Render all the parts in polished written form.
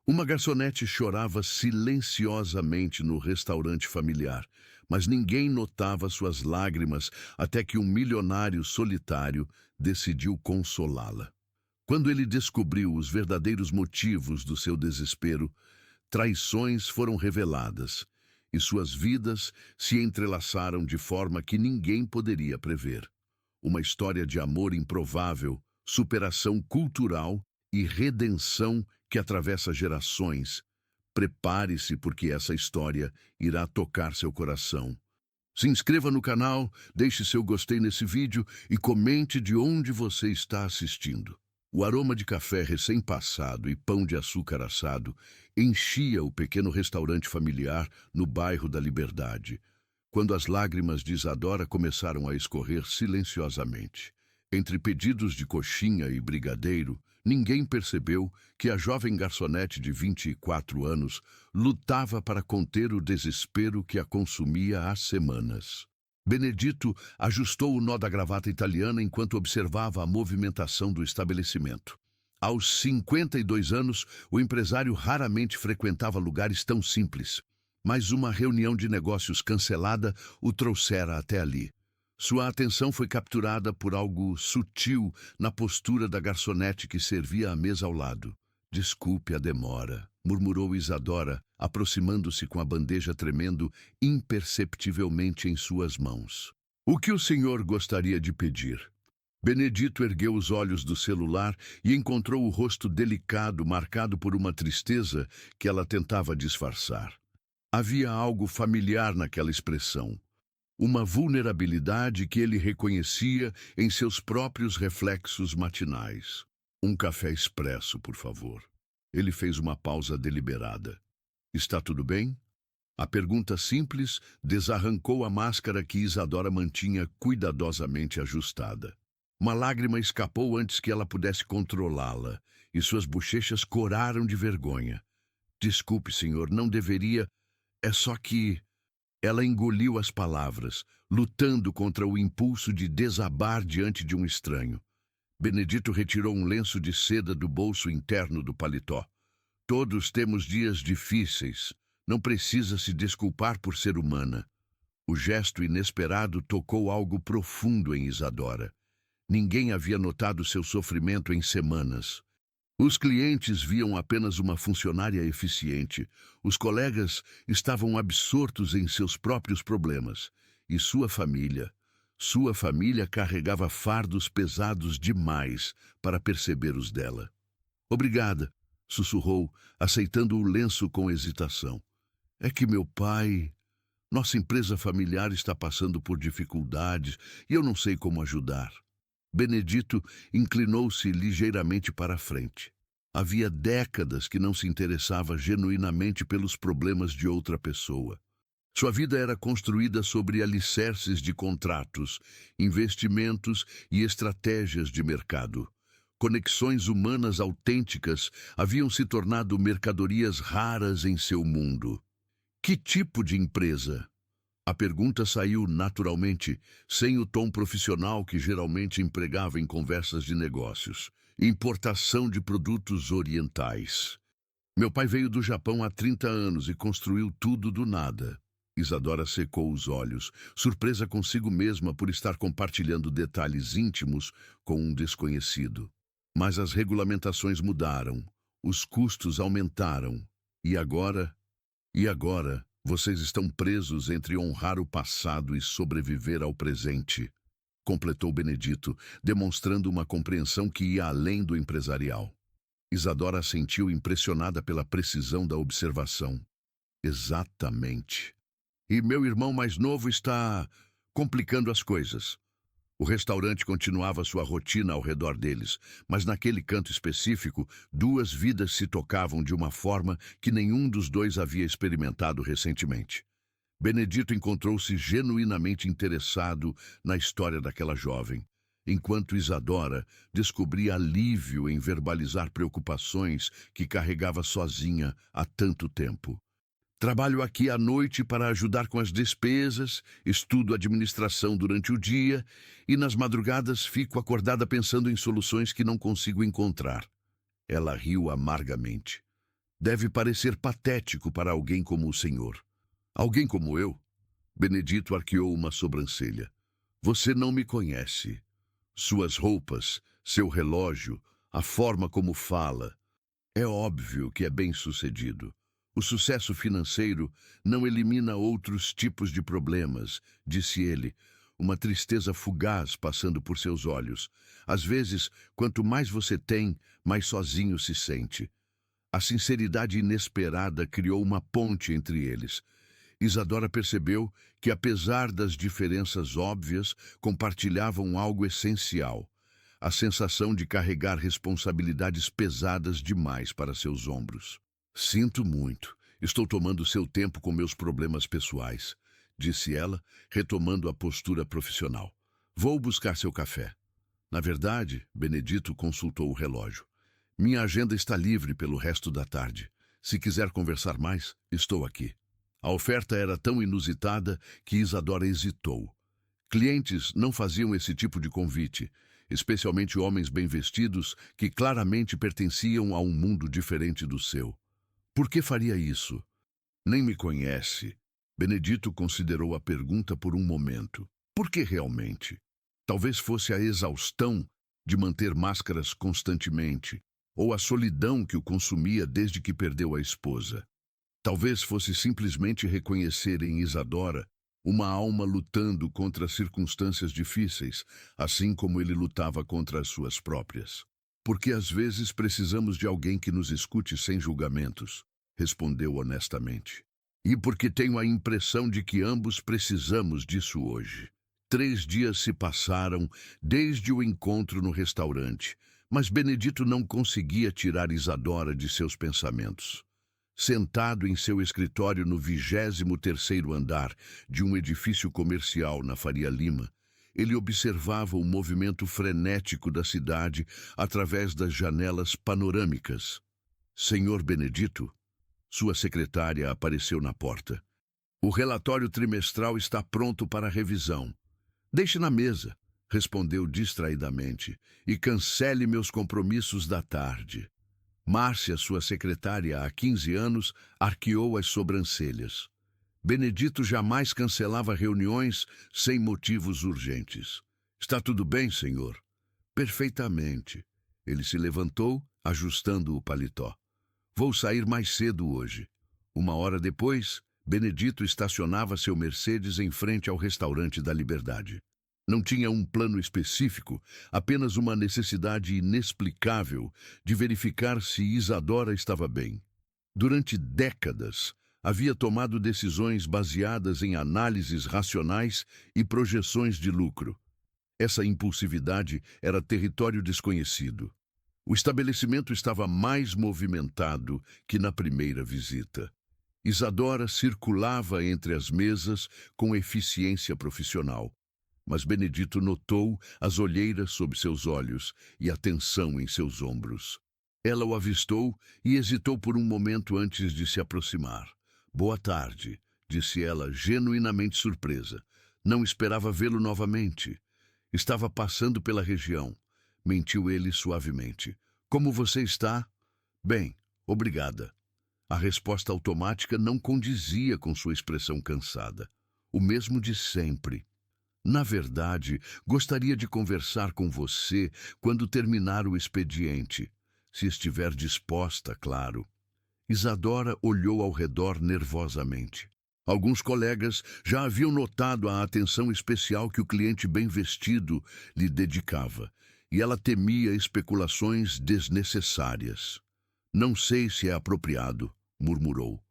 Uma garçonete chorava silenciosamente no restaurante familiar, mas ninguém notava suas lágrimas até que um milionário solitário decidiu consolá-la. Quando ele descobriu os verdadeiros motivos do seu desespero, traições foram reveladas e suas vidas se entrelaçaram de forma que ninguém poderia prever. Uma história de amor improvável, superação cultural e redenção que atravessa gerações. Prepare-se porque essa história irá tocar seu coração. Se inscreva no canal, deixe seu gostei nesse vídeo e comente de onde você está assistindo. O aroma de café recém-passado e pão de açúcar assado enchia o pequeno restaurante familiar no bairro da Liberdade, quando as lágrimas de Isadora começaram a escorrer silenciosamente. Entre pedidos de coxinha e brigadeiro, ninguém percebeu que a jovem garçonete de 24 anos lutava para conter o desespero que a consumia há semanas. Benedito ajustou o nó da gravata italiana enquanto observava a movimentação do estabelecimento. Aos 52 anos, o empresário raramente frequentava lugares tão simples, mas uma reunião de negócios cancelada o trouxera até ali. Sua atenção foi capturada por algo sutil na postura da garçonete que servia a mesa ao lado. "Desculpe a demora", murmurou Isadora, aproximando-se com a bandeja tremendo imperceptivelmente em suas mãos. "O que o senhor gostaria de pedir?" Benedito ergueu os olhos do celular e encontrou o rosto delicado marcado por uma tristeza que ela tentava disfarçar. Havia algo familiar naquela expressão. Uma vulnerabilidade que ele reconhecia em seus próprios reflexos matinais. "Um café expresso, por favor." Ele fez uma pausa deliberada. "Está tudo bem?" A pergunta simples desarrancou a máscara que Isadora mantinha cuidadosamente ajustada. Uma lágrima escapou antes que ela pudesse controlá-la, e suas bochechas coraram de vergonha. "Desculpe, senhor, não deveria... É só que..." Ela engoliu as palavras, lutando contra o impulso de desabar diante de um estranho. Benedito retirou um lenço de seda do bolso interno do paletó. "Todos temos dias difíceis. Não precisa se desculpar por ser humana." O gesto inesperado tocou algo profundo em Isadora. Ninguém havia notado seu sofrimento em semanas. Os clientes viam apenas uma funcionária eficiente. Os colegas estavam absortos em seus próprios problemas. E sua família carregava fardos pesados demais para perceber os dela. "Obrigada", sussurrou, aceitando o lenço com hesitação. "É que meu pai... Nossa empresa familiar está passando por dificuldades e eu não sei como ajudar." Benedito inclinou-se ligeiramente para a frente. Havia décadas que não se interessava genuinamente pelos problemas de outra pessoa. Sua vida era construída sobre alicerces de contratos, investimentos e estratégias de mercado. Conexões humanas autênticas haviam se tornado mercadorias raras em seu mundo. "Que tipo de empresa?" A pergunta saiu naturalmente, sem o tom profissional que geralmente empregava em conversas de negócios. "Importação de produtos orientais. Meu pai veio do Japão há 30 anos e construiu tudo do nada." Isadora secou os olhos, surpresa consigo mesma por estar compartilhando detalhes íntimos com um desconhecido. Mas as regulamentações mudaram, os custos aumentaram. E agora? Vocês estão presos entre honrar o passado e sobreviver ao presente, completou Benedito, demonstrando uma compreensão que ia além do empresarial. Isadora sentiu impressionada pela precisão da observação. "Exatamente. E meu irmão mais novo está complicando as coisas." O restaurante continuava sua rotina ao redor deles, mas naquele canto específico, duas vidas se tocavam de uma forma que nenhum dos dois havia experimentado recentemente. Benedito encontrou-se genuinamente interessado na história daquela jovem, enquanto Isadora descobria alívio em verbalizar preocupações que carregava sozinha há tanto tempo. "Trabalho aqui à noite para ajudar com as despesas, estudo administração durante o dia e nas madrugadas fico acordada pensando em soluções que não consigo encontrar." Ela riu amargamente. Deve parecer patético para alguém como o senhor. Alguém como eu? Benedito arqueou uma sobrancelha. Você não me conhece. Suas roupas, seu relógio, a forma como fala. É óbvio que é bem-sucedido. O sucesso financeiro não elimina outros tipos de problemas, disse ele, uma tristeza fugaz passando por seus olhos. Às vezes, quanto mais você tem, mais sozinho se sente. A sinceridade inesperada criou uma ponte entre eles. Isadora percebeu que, apesar das diferenças óbvias, compartilhavam algo essencial: a sensação de carregar responsabilidades pesadas demais para seus ombros. Sinto muito. Estou tomando seu tempo com meus problemas pessoais, disse ela, retomando a postura profissional. Vou buscar seu café. Na verdade, Benedito consultou o relógio. Minha agenda está livre pelo resto da tarde. Se quiser conversar mais, estou aqui. A oferta era tão inusitada que Isadora hesitou. Clientes não faziam esse tipo de convite, especialmente homens bem vestidos que claramente pertenciam a um mundo diferente do seu. Por que faria isso? Nem me conhece. Benedito considerou a pergunta por um momento. Por que realmente? Talvez fosse a exaustão de manter máscaras constantemente, ou a solidão que o consumia desde que perdeu a esposa. Talvez fosse simplesmente reconhecer em Isadora uma alma lutando contra circunstâncias difíceis, assim como ele lutava contra as suas próprias. Porque às vezes precisamos de alguém que nos escute sem julgamentos, respondeu honestamente. E porque tenho a impressão de que ambos precisamos disso hoje. 3 dias se passaram desde o encontro no restaurante, mas Benedito não conseguia tirar Isadora de seus pensamentos. Sentado em seu escritório no 23º andar de um edifício comercial na Faria Lima, ele observava o movimento frenético da cidade através das janelas panorâmicas. Senhor Benedito, sua secretária apareceu na porta. O relatório trimestral está pronto para revisão. Deixe na mesa, respondeu distraidamente, e cancele meus compromissos da tarde. Márcia, sua secretária há 15 anos, arqueou as sobrancelhas. Benedito jamais cancelava reuniões sem motivos urgentes. Está tudo bem, senhor? Perfeitamente. Ele se levantou, ajustando o paletó. Vou sair mais cedo hoje. 1 hora depois, Benedito estacionava seu Mercedes em frente ao restaurante da Liberdade. Não tinha um plano específico, apenas uma necessidade inexplicável de verificar se Isadora estava bem. Durante décadas, havia tomado decisões baseadas em análises racionais e projeções de lucro. Essa impulsividade era território desconhecido. O estabelecimento estava mais movimentado que na primeira visita. Isadora circulava entre as mesas com eficiência profissional, mas Benedito notou as olheiras sob seus olhos e a tensão em seus ombros. Ela o avistou e hesitou por um momento antes de se aproximar. Boa tarde, disse ela, genuinamente surpresa. Não esperava vê-lo novamente. Estava passando pela região. Mentiu ele suavemente. Como você está? Bem, obrigada. A resposta automática não condizia com sua expressão cansada. O mesmo de sempre. Na verdade, gostaria de conversar com você quando terminar o expediente. Se estiver disposta, claro. Isadora olhou ao redor nervosamente. Alguns colegas já haviam notado a atenção especial que o cliente bem vestido lhe dedicava, e ela temia especulações desnecessárias. Não sei se é apropriado, murmurou.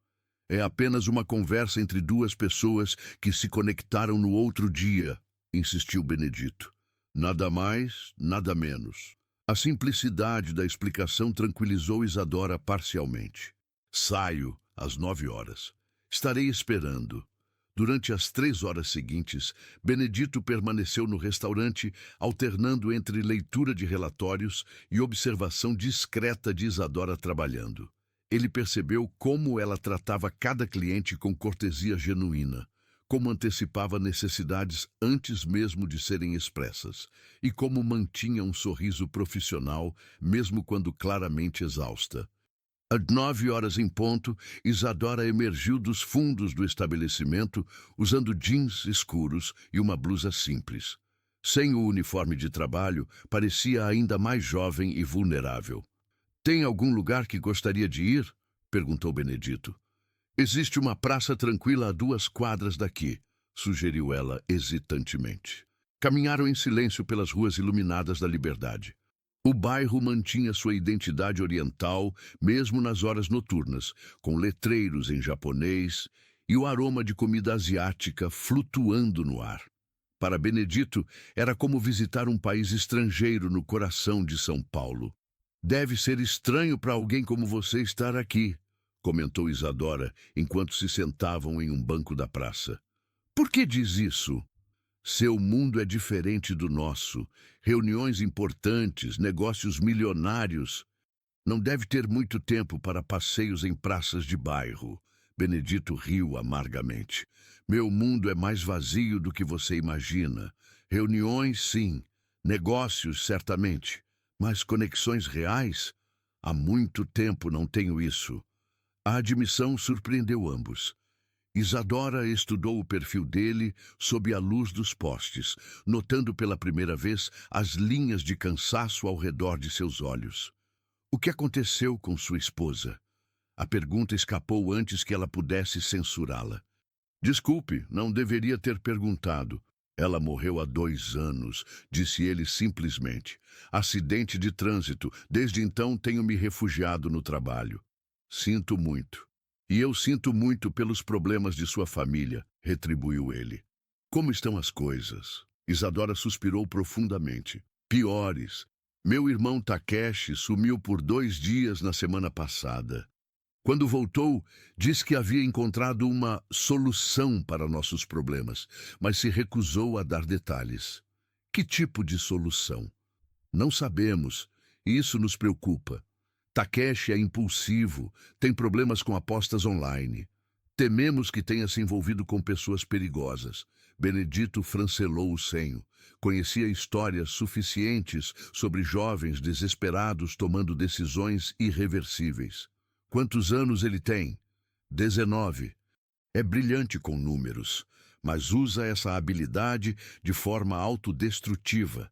É apenas uma conversa entre duas pessoas que se conectaram no outro dia, insistiu Benedito. Nada mais, nada menos. A simplicidade da explicação tranquilizou Isadora parcialmente. Saio às 9 horas. Estarei esperando. Durante as 3 horas seguintes, Benedito permaneceu no restaurante, alternando entre leitura de relatórios e observação discreta de Isadora trabalhando. Ele percebeu como ela tratava cada cliente com cortesia genuína, como antecipava necessidades antes mesmo de serem expressas, e como mantinha um sorriso profissional, mesmo quando claramente exausta. Às 9 horas em ponto, Isadora emergiu dos fundos do estabelecimento usando jeans escuros e uma blusa simples. Sem o uniforme de trabalho, parecia ainda mais jovem e vulnerável. "Tem algum lugar que gostaria de ir?" perguntou Benedito. "Existe uma praça tranquila a 2 quadras daqui", sugeriu ela hesitantemente. Caminharam em silêncio pelas ruas iluminadas da Liberdade. O bairro mantinha sua identidade oriental, mesmo nas horas noturnas, com letreiros em japonês e o aroma de comida asiática flutuando no ar. Para Benedito, era como visitar um país estrangeiro no coração de São Paulo. "Deve ser estranho para alguém como você estar aqui", comentou Isadora, enquanto se sentavam em um banco da praça. "Por que diz isso?" "Seu mundo é diferente do nosso. Reuniões importantes, negócios milionários. Não deve ter muito tempo para passeios em praças de bairro." Benedito riu amargamente. "Meu mundo é mais vazio do que você imagina. Reuniões, sim. Negócios, certamente. Mas conexões reais? Há muito tempo não tenho isso." A admissão surpreendeu ambos. Isadora estudou o perfil dele sob a luz dos postes, notando pela primeira vez as linhas de cansaço ao redor de seus olhos. O que aconteceu com sua esposa? A pergunta escapou antes que ela pudesse censurá-la. "Desculpe, não deveria ter perguntado. Ela morreu há 2 anos", disse ele simplesmente. "Acidente de trânsito. Desde então tenho me refugiado no trabalho." "Sinto muito." "E eu sinto muito pelos problemas de sua família", retribuiu ele. "Como estão as coisas?" Isadora suspirou profundamente. "Piores. Meu irmão Takeshi sumiu por 2 dias na semana passada. Quando voltou, disse que havia encontrado uma solução para nossos problemas, mas se recusou a dar detalhes." "Que tipo de solução?" "Não sabemos, e isso nos preocupa. Takeshi é impulsivo, tem problemas com apostas online. Tememos que tenha se envolvido com pessoas perigosas." Benedito francelou o senho. Conhecia histórias suficientes sobre jovens desesperados tomando decisões irreversíveis. "Quantos anos ele tem?" 19. É brilhante com números, mas usa essa habilidade de forma autodestrutiva."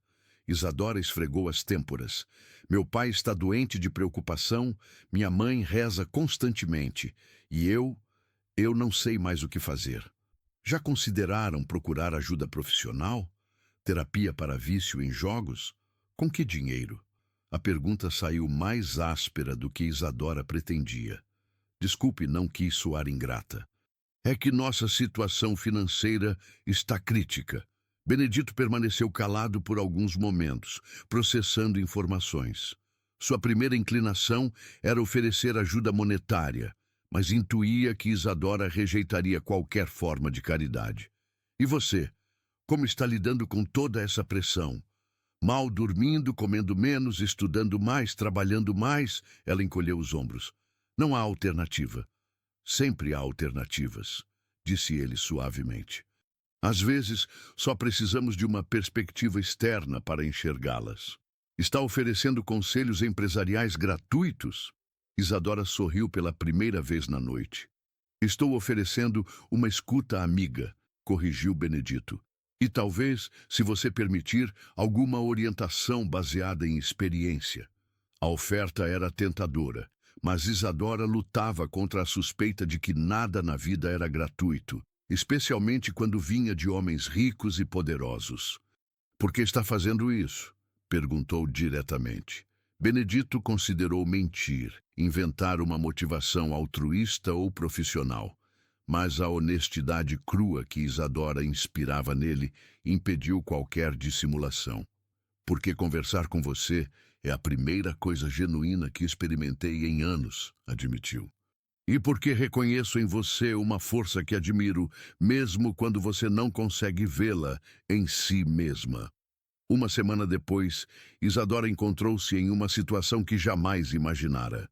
Isadora esfregou as têmporas. "Meu pai está doente de preocupação, minha mãe reza constantemente, e eu não sei mais o que fazer." "Já consideraram procurar ajuda profissional? Terapia para vício em jogos? Com que dinheiro?" A pergunta saiu mais áspera do que Isadora pretendia. "Desculpe, não quis soar ingrata. É que nossa situação financeira está crítica." Benedito permaneceu calado por alguns momentos, processando informações. Sua primeira inclinação era oferecer ajuda monetária, mas intuía que Isadora rejeitaria qualquer forma de caridade. "E você? Como está lidando com toda essa pressão?" "Mal dormindo, comendo menos, estudando mais, trabalhando mais." Ela encolheu os ombros. "Não há alternativa." "Sempre há alternativas", disse ele suavemente. "Às vezes, só precisamos de uma perspectiva externa para enxergá-las." "Está oferecendo conselhos empresariais gratuitos?" Isadora sorriu pela primeira vez na noite. "Estou oferecendo uma escuta amiga", corrigiu Benedito. "E talvez, se você permitir, alguma orientação baseada em experiência." A oferta era tentadora, mas Isadora lutava contra a suspeita de que nada na vida era gratuito, especialmente quando vinha de homens ricos e poderosos. "Por que está fazendo isso?" perguntou diretamente. Benedito considerou mentir, inventar uma motivação altruísta ou profissional, mas a honestidade crua que Isadora inspirava nele impediu qualquer dissimulação. "Porque conversar com você é a primeira coisa genuína que experimentei em anos", admitiu. "E porque reconheço em você uma força que admiro, mesmo quando você não consegue vê-la em si mesma." Uma semana depois, Isadora encontrou-se em uma situação que jamais imaginara.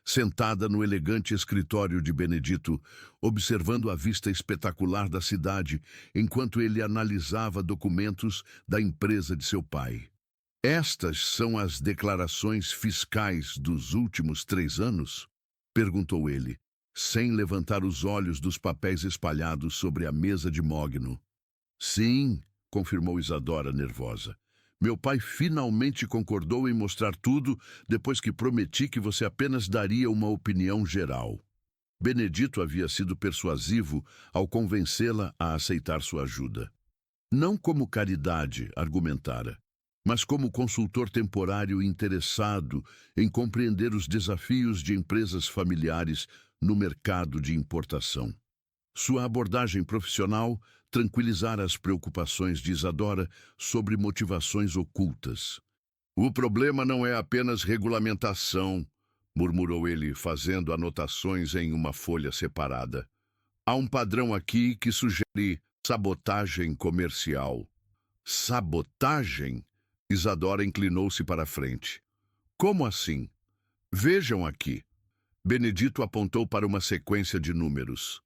Sentada no elegante escritório de Benedito, observando a vista espetacular da cidade, enquanto ele analisava documentos da empresa de seu pai. "Estas são as declarações fiscais dos últimos 3 anos?" Perguntou ele, sem levantar os olhos dos papéis espalhados sobre a mesa de mogno. Sim, confirmou Isadora, nervosa. Meu pai finalmente concordou em mostrar tudo depois que prometi que você apenas daria uma opinião geral. Benedito havia sido persuasivo ao convencê-la a aceitar sua ajuda. Não como caridade, argumentara, mas como consultor temporário interessado em compreender os desafios de empresas familiares no mercado de importação. Sua abordagem profissional tranquilizara as preocupações de Isadora sobre motivações ocultas. O problema não é apenas regulamentação, murmurou ele, fazendo anotações em uma folha separada. Há um padrão aqui que sugere sabotagem comercial. Sabotagem? Isadora inclinou-se para a frente. Como assim? Vejam aqui. Benedito apontou para uma sequência de números.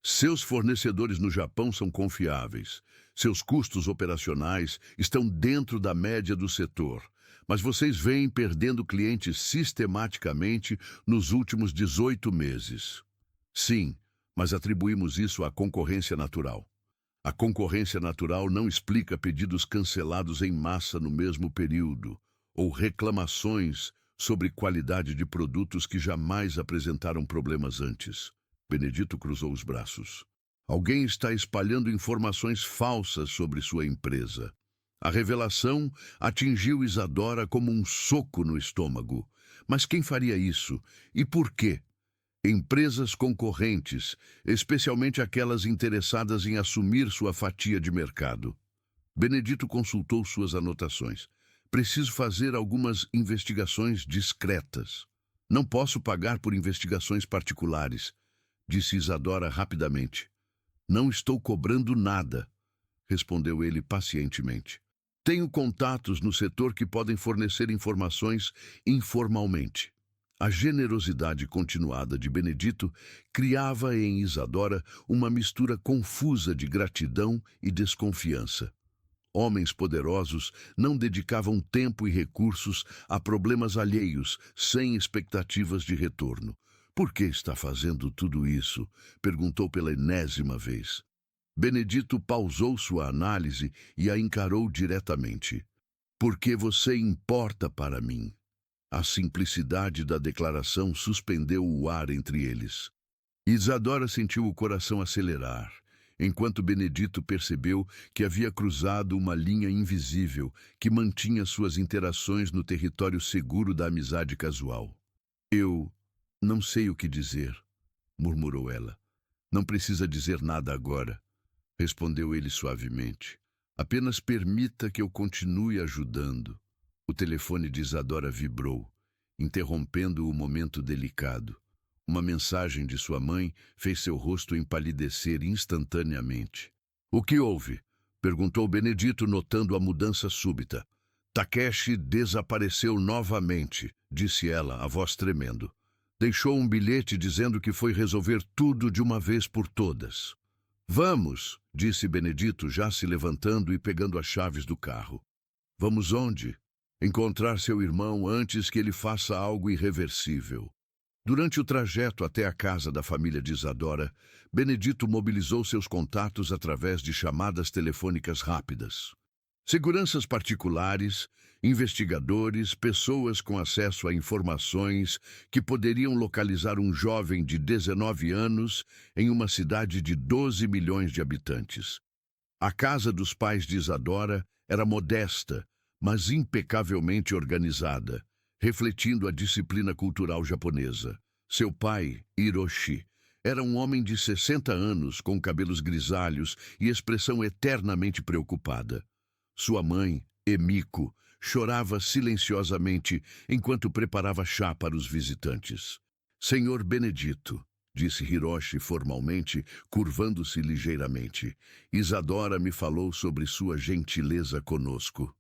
Seus fornecedores no Japão são confiáveis. Seus custos operacionais estão dentro da média do setor. Mas vocês vêm perdendo clientes sistematicamente nos últimos 18 meses. Sim, mas atribuímos isso à concorrência natural. A concorrência natural não explica pedidos cancelados em massa no mesmo período, ou reclamações sobre qualidade de produtos que jamais apresentaram problemas antes. Benedito cruzou os braços. Alguém está espalhando informações falsas sobre sua empresa. A revelação atingiu Isadora como um soco no estômago. Mas quem faria isso? E por quê? Empresas concorrentes, especialmente aquelas interessadas em assumir sua fatia de mercado. Benedito consultou suas anotações. Preciso fazer algumas investigações discretas. Não posso pagar por investigações particulares, disse Isadora rapidamente. Não estou cobrando nada, respondeu ele pacientemente. Tenho contatos no setor que podem fornecer informações informalmente. A generosidade continuada de Benedito criava em Isadora uma mistura confusa de gratidão e desconfiança. Homens poderosos não dedicavam tempo e recursos a problemas alheios, sem expectativas de retorno. Por que está fazendo tudo isso? Perguntou pela enésima vez. Benedito pausou sua análise e a encarou diretamente. Porque você importa para mim. A simplicidade da declaração suspendeu o ar entre eles. Isadora sentiu o coração acelerar, enquanto Benedito percebeu que havia cruzado uma linha invisível que mantinha suas interações no território seguro da amizade casual. Eu não sei o que dizer, murmurou ela. Não precisa dizer nada agora, respondeu ele suavemente. Apenas permita que eu continue ajudando. O telefone de Isadora vibrou, interrompendo o momento delicado. Uma mensagem de sua mãe fez seu rosto empalidecer instantaneamente. O que houve? Perguntou Benedito, notando a mudança súbita. Takeshi desapareceu novamente, disse ela, a voz tremendo. Deixou um bilhete dizendo que foi resolver tudo de uma vez por todas. Vamos, disse Benedito, já se levantando e pegando as chaves do carro. Vamos onde? Encontrar seu irmão antes que ele faça algo irreversível. Durante o trajeto até a casa da família de Isadora, Benedito mobilizou seus contatos através de chamadas telefônicas rápidas. Seguranças particulares, investigadores, pessoas com acesso a informações que poderiam localizar um jovem de 19 anos em uma cidade de 12 milhões de habitantes. A casa dos pais de Isadora era modesta, mas impecavelmente organizada, refletindo a disciplina cultural japonesa. Seu pai, Hiroshi, era um homem de 60 anos, com cabelos grisalhos e expressão eternamente preocupada. Sua mãe, Emiko, chorava silenciosamente enquanto preparava chá para os visitantes. Senhor Benedito, disse Hiroshi formalmente, curvando-se ligeiramente, Isadora me falou sobre sua gentileza conosco.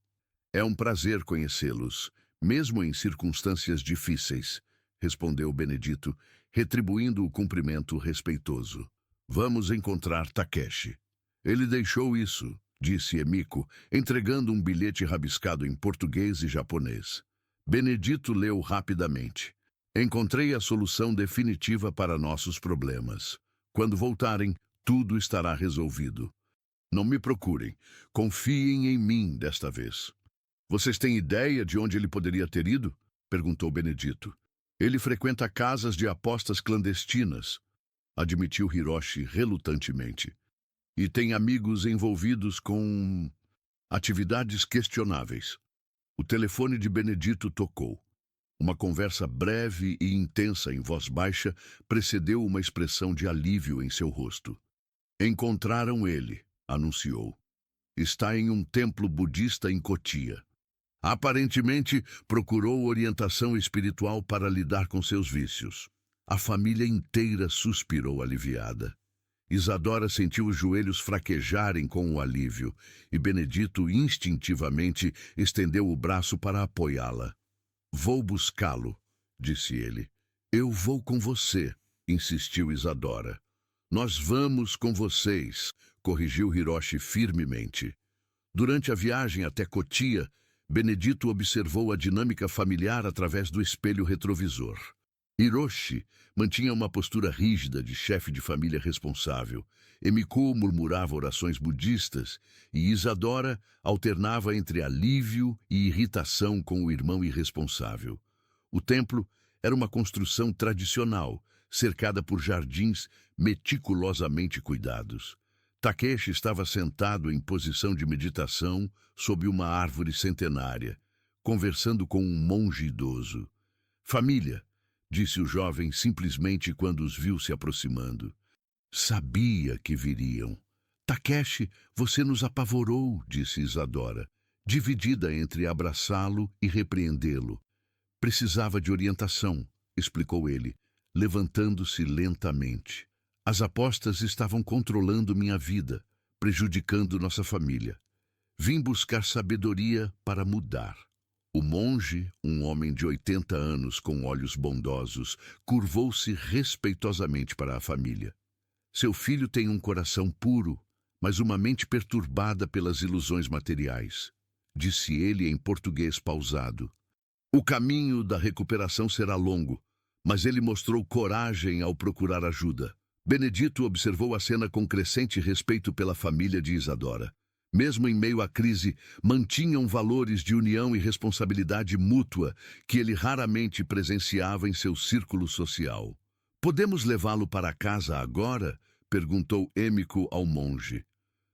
É um prazer conhecê-los, mesmo em circunstâncias difíceis, respondeu Benedito, retribuindo o cumprimento respeitoso. Vamos encontrar Takeshi. Ele deixou isso, disse Emiko, entregando um bilhete rabiscado em português e japonês. Benedito leu rapidamente. Encontrei a solução definitiva para nossos problemas. Quando voltarem, tudo estará resolvido. Não me procurem. Confiem em mim desta vez. Vocês têm ideia de onde ele poderia ter ido? Perguntou Benedito. Ele frequenta casas de apostas clandestinas, admitiu Hiroshi relutantemente. E tem amigos envolvidos com atividades questionáveis. O telefone de Benedito tocou. Uma conversa breve e intensa em voz baixa precedeu uma expressão de alívio em seu rosto. Encontraram ele, anunciou. Está em um templo budista em Cotia. Aparentemente, procurou orientação espiritual para lidar com seus vícios. A família inteira suspirou aliviada. Isadora sentiu os joelhos fraquejarem com o alívio, e Benedito instintivamente estendeu o braço para apoiá-la. Vou buscá-lo, disse ele. Eu vou com você, insistiu Isadora. Nós vamos com vocês, corrigiu Hiroshi firmemente. Durante a viagem até Cotia, Benedito observou a dinâmica familiar através do espelho retrovisor. Hiroshi mantinha uma postura rígida de chefe de família responsável. Emiku murmurava orações budistas e Isadora alternava entre alívio e irritação com o irmão irresponsável. O templo era uma construção tradicional, cercada por jardins meticulosamente cuidados. Takeshi estava sentado em posição de meditação sob uma árvore centenária, conversando com um monge idoso. Família, disse o jovem simplesmente quando os viu se aproximando. Sabia que viriam. Takeshi, você nos apavorou, disse Isadora, dividida entre abraçá-lo e repreendê-lo. Precisava de orientação, explicou ele, levantando-se lentamente. As apostas estavam controlando minha vida, prejudicando nossa família. Vim buscar sabedoria para mudar. O monge, um homem de 80 anos com olhos bondosos, curvou-se respeitosamente para a família. Seu filho tem um coração puro, mas uma mente perturbada pelas ilusões materiais, disse ele em português pausado. O caminho da recuperação será longo, mas ele mostrou coragem ao procurar ajuda. Benedito observou a cena com crescente respeito pela família de Isadora. Mesmo em meio à crise, mantinham valores de união e responsabilidade mútua que ele raramente presenciava em seu círculo social. Podemos levá-lo para casa agora? Perguntou Emiku ao monge.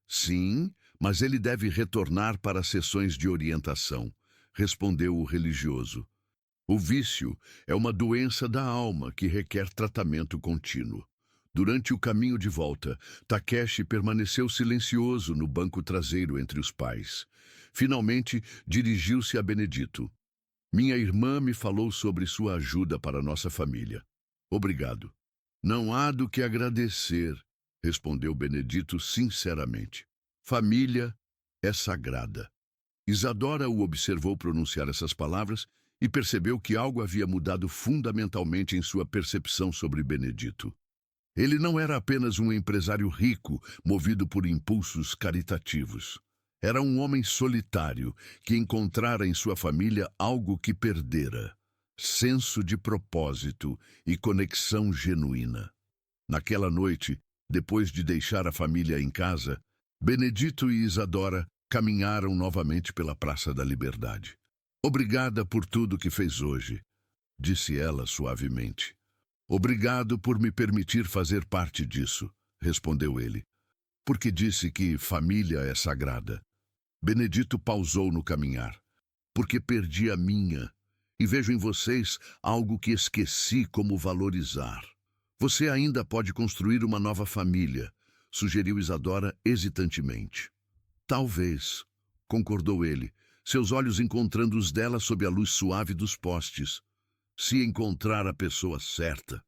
Sim, mas ele deve retornar para as sessões de orientação, respondeu o religioso. O vício é uma doença da alma que requer tratamento contínuo. Durante o caminho de volta, Takeshi permaneceu silencioso no banco traseiro entre os pais. Finalmente, dirigiu-se a Benedito. Minha irmã me falou sobre sua ajuda para nossa família. Obrigado. Não há do que agradecer, respondeu Benedito sinceramente. Família é sagrada. Isadora o observou pronunciar essas palavras e percebeu que algo havia mudado fundamentalmente em sua percepção sobre Benedito. Ele não era apenas um empresário rico, movido por impulsos caritativos. Era um homem solitário que encontrara em sua família algo que perdera: senso de propósito e conexão genuína. Naquela noite, depois de deixar a família em casa, Benedito e Isadora caminharam novamente pela Praça da Liberdade. Obrigada por tudo que fez hoje, disse ela suavemente. Obrigado por me permitir fazer parte disso, respondeu ele. Porque disse que família é sagrada. Benedito pausou no caminhar. Porque perdi a minha, e vejo em vocês algo que esqueci como valorizar. Você ainda pode construir uma nova família, sugeriu Isadora hesitantemente. Talvez, concordou ele, seus olhos encontrando os dela sob a luz suave dos postes. Se encontrar a pessoa certa.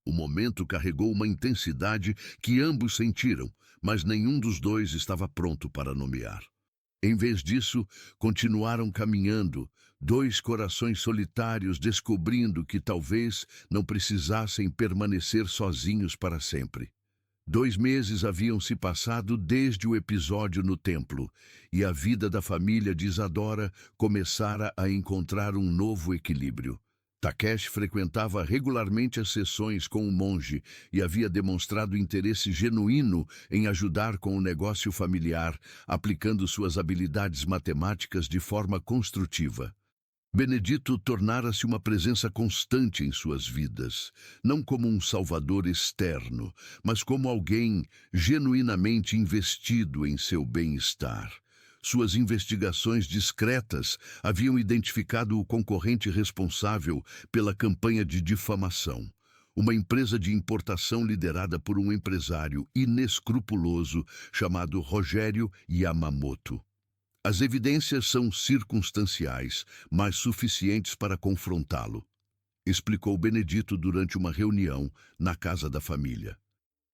O momento carregou uma intensidade que ambos sentiram, mas nenhum dos dois estava pronto para nomear. Em vez disso, continuaram caminhando, dois corações solitários descobrindo que talvez não precisassem permanecer sozinhos para sempre. 2 meses haviam se passado desde o episódio no templo, e a vida da família de Isadora começara a encontrar um novo equilíbrio. Takeshi frequentava regularmente as sessões com o monge e havia demonstrado interesse genuíno em ajudar com o negócio familiar, aplicando suas habilidades matemáticas de forma construtiva. Benedito tornara-se uma presença constante em suas vidas, não como um salvador externo, mas como alguém genuinamente investido em seu bem-estar. Suas investigações discretas haviam identificado o concorrente responsável pela campanha de difamação, uma empresa de importação liderada por um empresário inescrupuloso chamado Rogério Yamamoto. As evidências são circunstanciais, mas suficientes para confrontá-lo, explicou Benedito durante uma reunião na casa da família.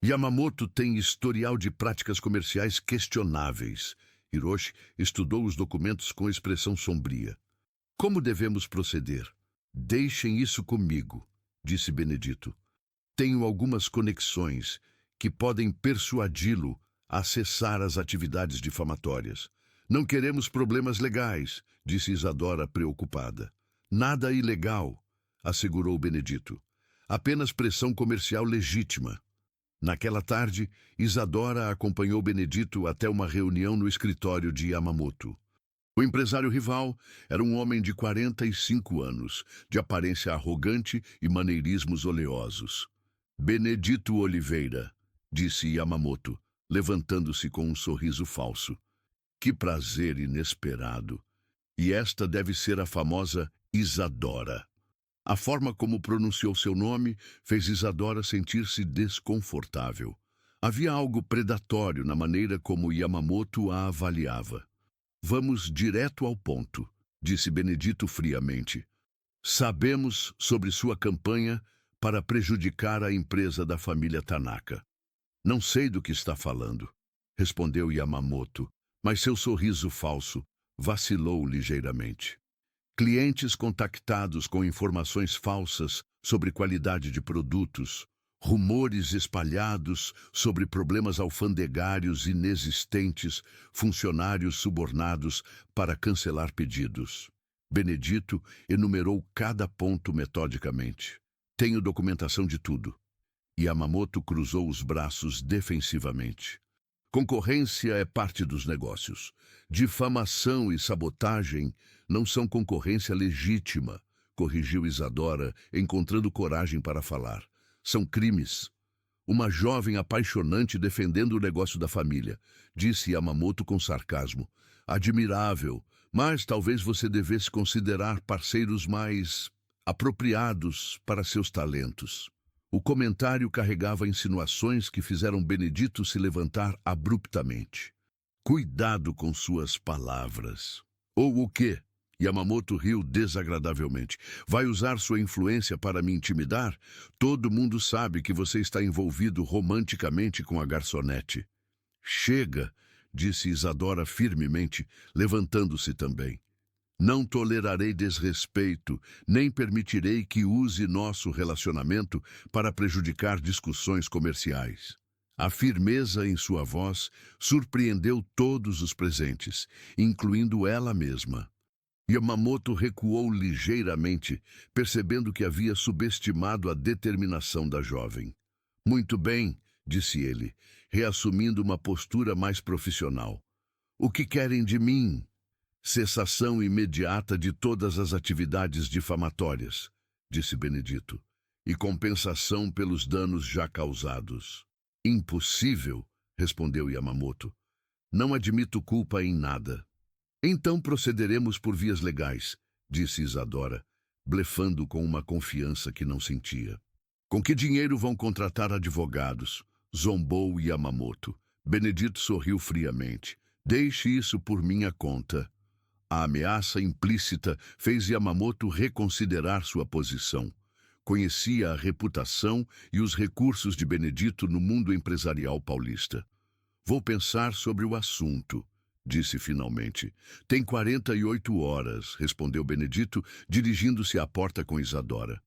Yamamoto tem historial de práticas comerciais questionáveis. Hiroshi estudou os documentos com expressão sombria. Como devemos proceder? Deixem isso comigo, disse Benedito. Tenho algumas conexões que podem persuadi-lo a cessar as atividades difamatórias. Não queremos problemas legais, disse Isadora preocupada. Nada ilegal, assegurou Benedito. Apenas pressão comercial legítima. Naquela tarde, Isadora acompanhou Benedito até uma reunião no escritório de Yamamoto. O empresário rival era um homem de 45 anos, de aparência arrogante e maneirismos oleosos. Benedito Oliveira, disse Yamamoto, levantando-se com um sorriso falso. Que prazer inesperado! E esta deve ser a famosa Isadora. A forma como pronunciou seu nome fez Isadora sentir-se desconfortável. Havia algo predatório na maneira como Yamamoto a avaliava. Vamos direto ao ponto, disse Benedito friamente. Sabemos sobre sua campanha para prejudicar a empresa da família Tanaka. Não sei do que está falando, respondeu Yamamoto, mas seu sorriso falso vacilou ligeiramente. Clientes contactados com informações falsas sobre qualidade de produtos, rumores espalhados sobre problemas alfandegários inexistentes, funcionários subornados para cancelar pedidos. Benedito enumerou cada ponto metodicamente. Tenho documentação de tudo. Yamamoto cruzou os braços defensivamente. Concorrência é parte dos negócios. Difamação e sabotagem não são concorrência legítima, corrigiu Isadora, encontrando coragem para falar. São crimes. Uma jovem apaixonante defendendo o negócio da família, disse Yamamoto com sarcasmo. Admirável, mas talvez você devesse considerar parceiros mais apropriados para seus talentos. O comentário carregava insinuações que fizeram Benedito se levantar abruptamente. Cuidado com suas palavras. Ou o quê? Yamamoto riu desagradavelmente. Vai usar sua influência para me intimidar? Todo mundo sabe que você está envolvido romanticamente com a garçonete. Chega, disse Isadora firmemente, levantando-se também. Não tolerarei desrespeito, nem permitirei que use nosso relacionamento para prejudicar discussões comerciais. A firmeza em sua voz surpreendeu todos os presentes, incluindo ela mesma. Yamamoto recuou ligeiramente, percebendo que havia subestimado a determinação da jovem. Muito bem, disse ele, reassumindo uma postura mais profissional. O que querem de mim? Cessação imediata de todas as atividades difamatórias, disse Benedito, e compensação pelos danos já causados. Impossível, respondeu Yamamoto. Não admito culpa em nada. Então procederemos por vias legais, disse Isadora, blefando com uma confiança que não sentia. Com que dinheiro vão contratar advogados? Zombou Yamamoto. Benedito sorriu friamente. Deixe isso por minha conta. A ameaça implícita fez Yamamoto reconsiderar sua posição. Conhecia a reputação e os recursos de Benedito no mundo empresarial paulista. Vou pensar sobre o assunto, disse finalmente. Tem 48 horas, respondeu Benedito, dirigindo-se à porta com Isadora.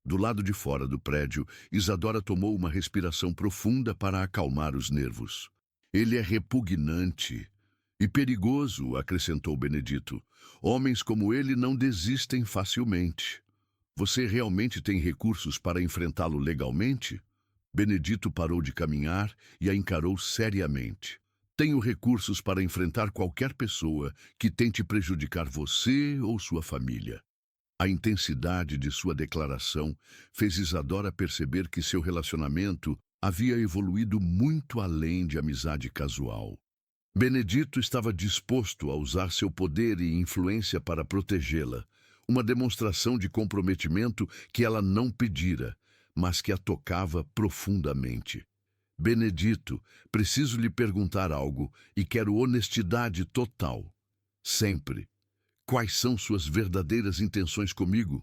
Do lado de fora do prédio, Isadora tomou uma respiração profunda para acalmar os nervos. Ele é repugnante. E perigoso, acrescentou Benedito. Homens como ele não desistem facilmente. Você realmente tem recursos para enfrentá-lo legalmente? Benedito parou de caminhar e a encarou seriamente. Tenho recursos para enfrentar qualquer pessoa que tente prejudicar você ou sua família. A intensidade de sua declaração fez Isadora perceber que seu relacionamento havia evoluído muito além de amizade casual. Benedito estava disposto a usar seu poder e influência para protegê-la, uma demonstração de comprometimento que ela não pedira, mas que a tocava profundamente. Benedito, preciso lhe perguntar algo e quero honestidade total. Sempre. Quais são suas verdadeiras intenções comigo?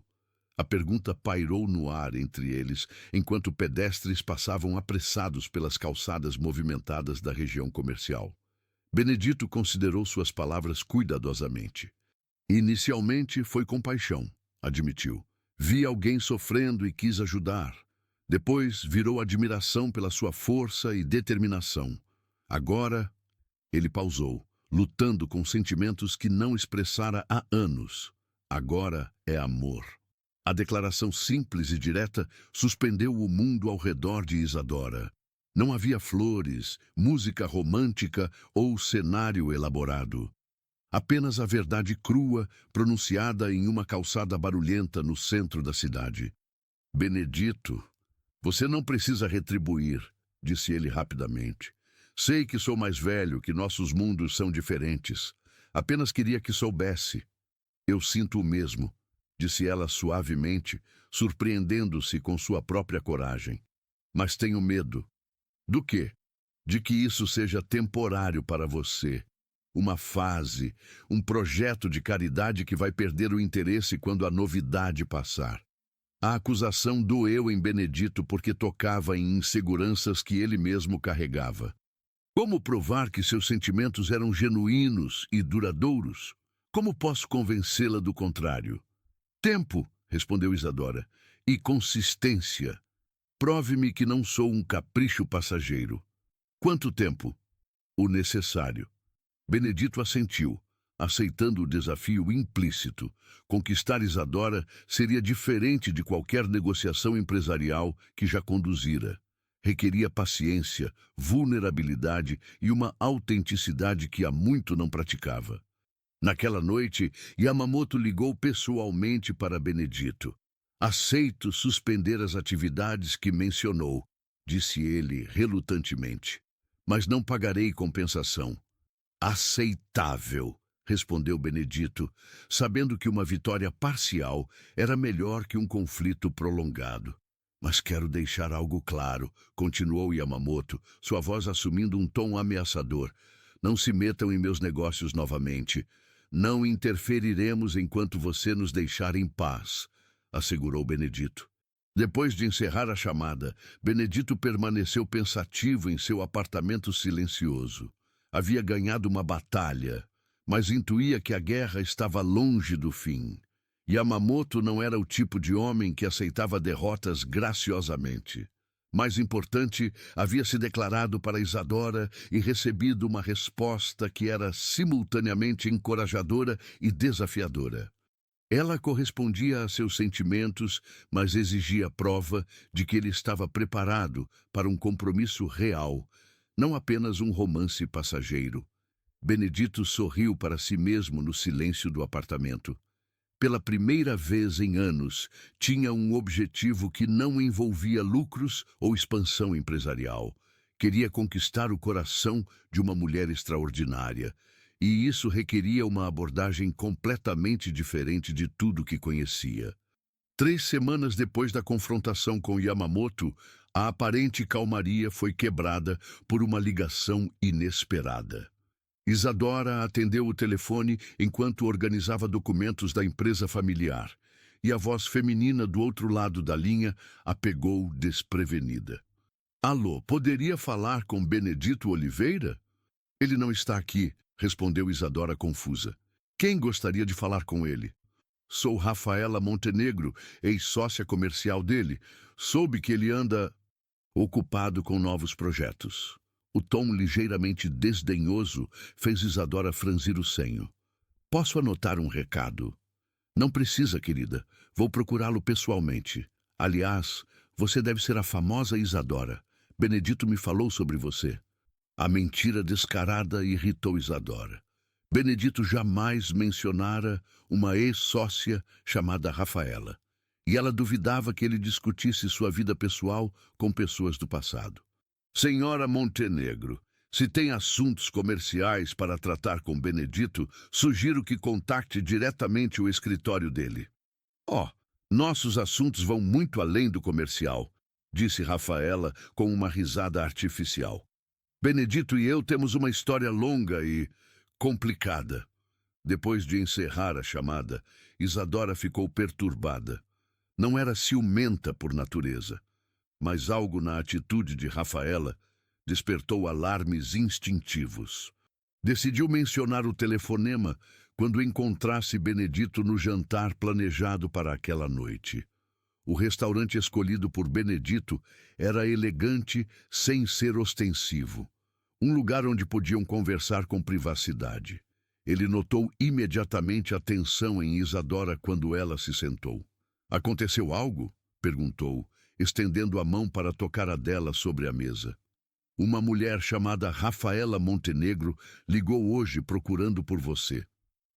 A pergunta pairou no ar entre eles, enquanto pedestres passavam apressados pelas calçadas movimentadas da região comercial. Benedito considerou suas palavras cuidadosamente. Inicialmente foi compaixão, admitiu. Vi alguém sofrendo e quis ajudar. Depois virou admiração pela sua força e determinação. Agora, ele pausou, lutando com sentimentos que não expressara há anos. Agora é amor. A declaração simples e direta suspendeu o mundo ao redor de Isadora. Não havia flores, música romântica ou cenário elaborado. Apenas a verdade crua, pronunciada em uma calçada barulhenta no centro da cidade. Benedito, você não precisa retribuir, disse ele rapidamente. Sei que sou mais velho, que nossos mundos são diferentes. Apenas queria que soubesse. Eu sinto o mesmo, disse ela suavemente, surpreendendo-se com sua própria coragem. Mas tenho medo. Do quê? De que isso seja temporário para você. Uma fase, um projeto de caridade que vai perder o interesse quando a novidade passar. A acusação doeu em Benedito porque tocava em inseguranças que ele mesmo carregava. Como provar que seus sentimentos eram genuínos e duradouros? Como posso convencê-la do contrário? Tempo, respondeu Isadora, e consistência. Prove-me que não sou um capricho passageiro. Quanto tempo? O necessário. Benedito assentiu, aceitando o desafio implícito. Conquistar Isadora seria diferente de qualquer negociação empresarial que já conduzira. Requeria paciência, vulnerabilidade e uma autenticidade que há muito não praticava. Naquela noite, Yamamoto ligou pessoalmente para Benedito. Aceito suspender as atividades que mencionou, disse ele relutantemente. Mas não pagarei compensação. Aceitável, respondeu Benedito, sabendo que uma vitória parcial era melhor que um conflito prolongado. Mas quero deixar algo claro, continuou Yamamoto, sua voz assumindo um tom ameaçador. Não se metam em meus negócios novamente. Não interferiremos enquanto você nos deixar em paz, assegurou Benedito. Depois de encerrar a chamada, Benedito permaneceu pensativo em seu apartamento silencioso. Havia ganhado uma batalha, mas intuía que a guerra estava longe do fim. Yamamoto não era o tipo de homem que aceitava derrotas graciosamente. Mais importante, havia se declarado para Isadora e recebido uma resposta que era simultaneamente encorajadora e desafiadora. Ela correspondia a seus sentimentos, mas exigia prova de que ele estava preparado para um compromisso real, não apenas um romance passageiro. Benedito sorriu para si mesmo no silêncio do apartamento. Pela primeira vez em anos, tinha um objetivo que não envolvia lucros ou expansão empresarial. Queria conquistar o coração de uma mulher extraordinária, e isso requeria uma abordagem completamente diferente de tudo que conhecia. 3 semanas depois da confrontação com Yamamoto, a aparente calmaria foi quebrada por uma ligação inesperada. Isadora atendeu o telefone enquanto organizava documentos da empresa familiar, e a voz feminina do outro lado da linha a pegou desprevenida. Alô, poderia falar com Benedito Oliveira? Ele não está aqui, respondeu Isadora confusa. Quem gostaria de falar com ele? Sou Rafaela Montenegro, ex-sócia comercial dele. Soube que ele anda ocupado com novos projetos. O tom ligeiramente desdenhoso fez Isadora franzir o senho. Posso anotar um recado? Não precisa, querida. Vou procurá-lo pessoalmente. Aliás, você deve ser a famosa Isadora. Benedito me falou sobre você. A mentira descarada irritou Isadora. Benedito jamais mencionara uma ex-sócia chamada Rafaela, e ela duvidava que ele discutisse sua vida pessoal com pessoas do passado. Senhora Montenegro, se tem assuntos comerciais para tratar com Benedito, sugiro que contacte diretamente o escritório dele. Oh, nossos assuntos vão muito além do comercial, disse Rafaela com uma risada artificial. Benedito e eu temos uma história longa e complicada. Depois de encerrar a chamada, Isadora ficou perturbada. Não era ciumenta por natureza, mas algo na atitude de Rafaela despertou alarmes instintivos. Decidiu mencionar o telefonema quando encontrasse Benedito no jantar planejado para aquela noite. O restaurante escolhido por Benedito era elegante sem ser ostensivo. Um lugar onde podiam conversar com privacidade. Ele notou imediatamente a tensão em Isadora quando ela se sentou. Aconteceu algo? Perguntou, estendendo a mão para tocar a dela sobre a mesa. Uma mulher chamada Rafaela Montenegro ligou hoje procurando por você.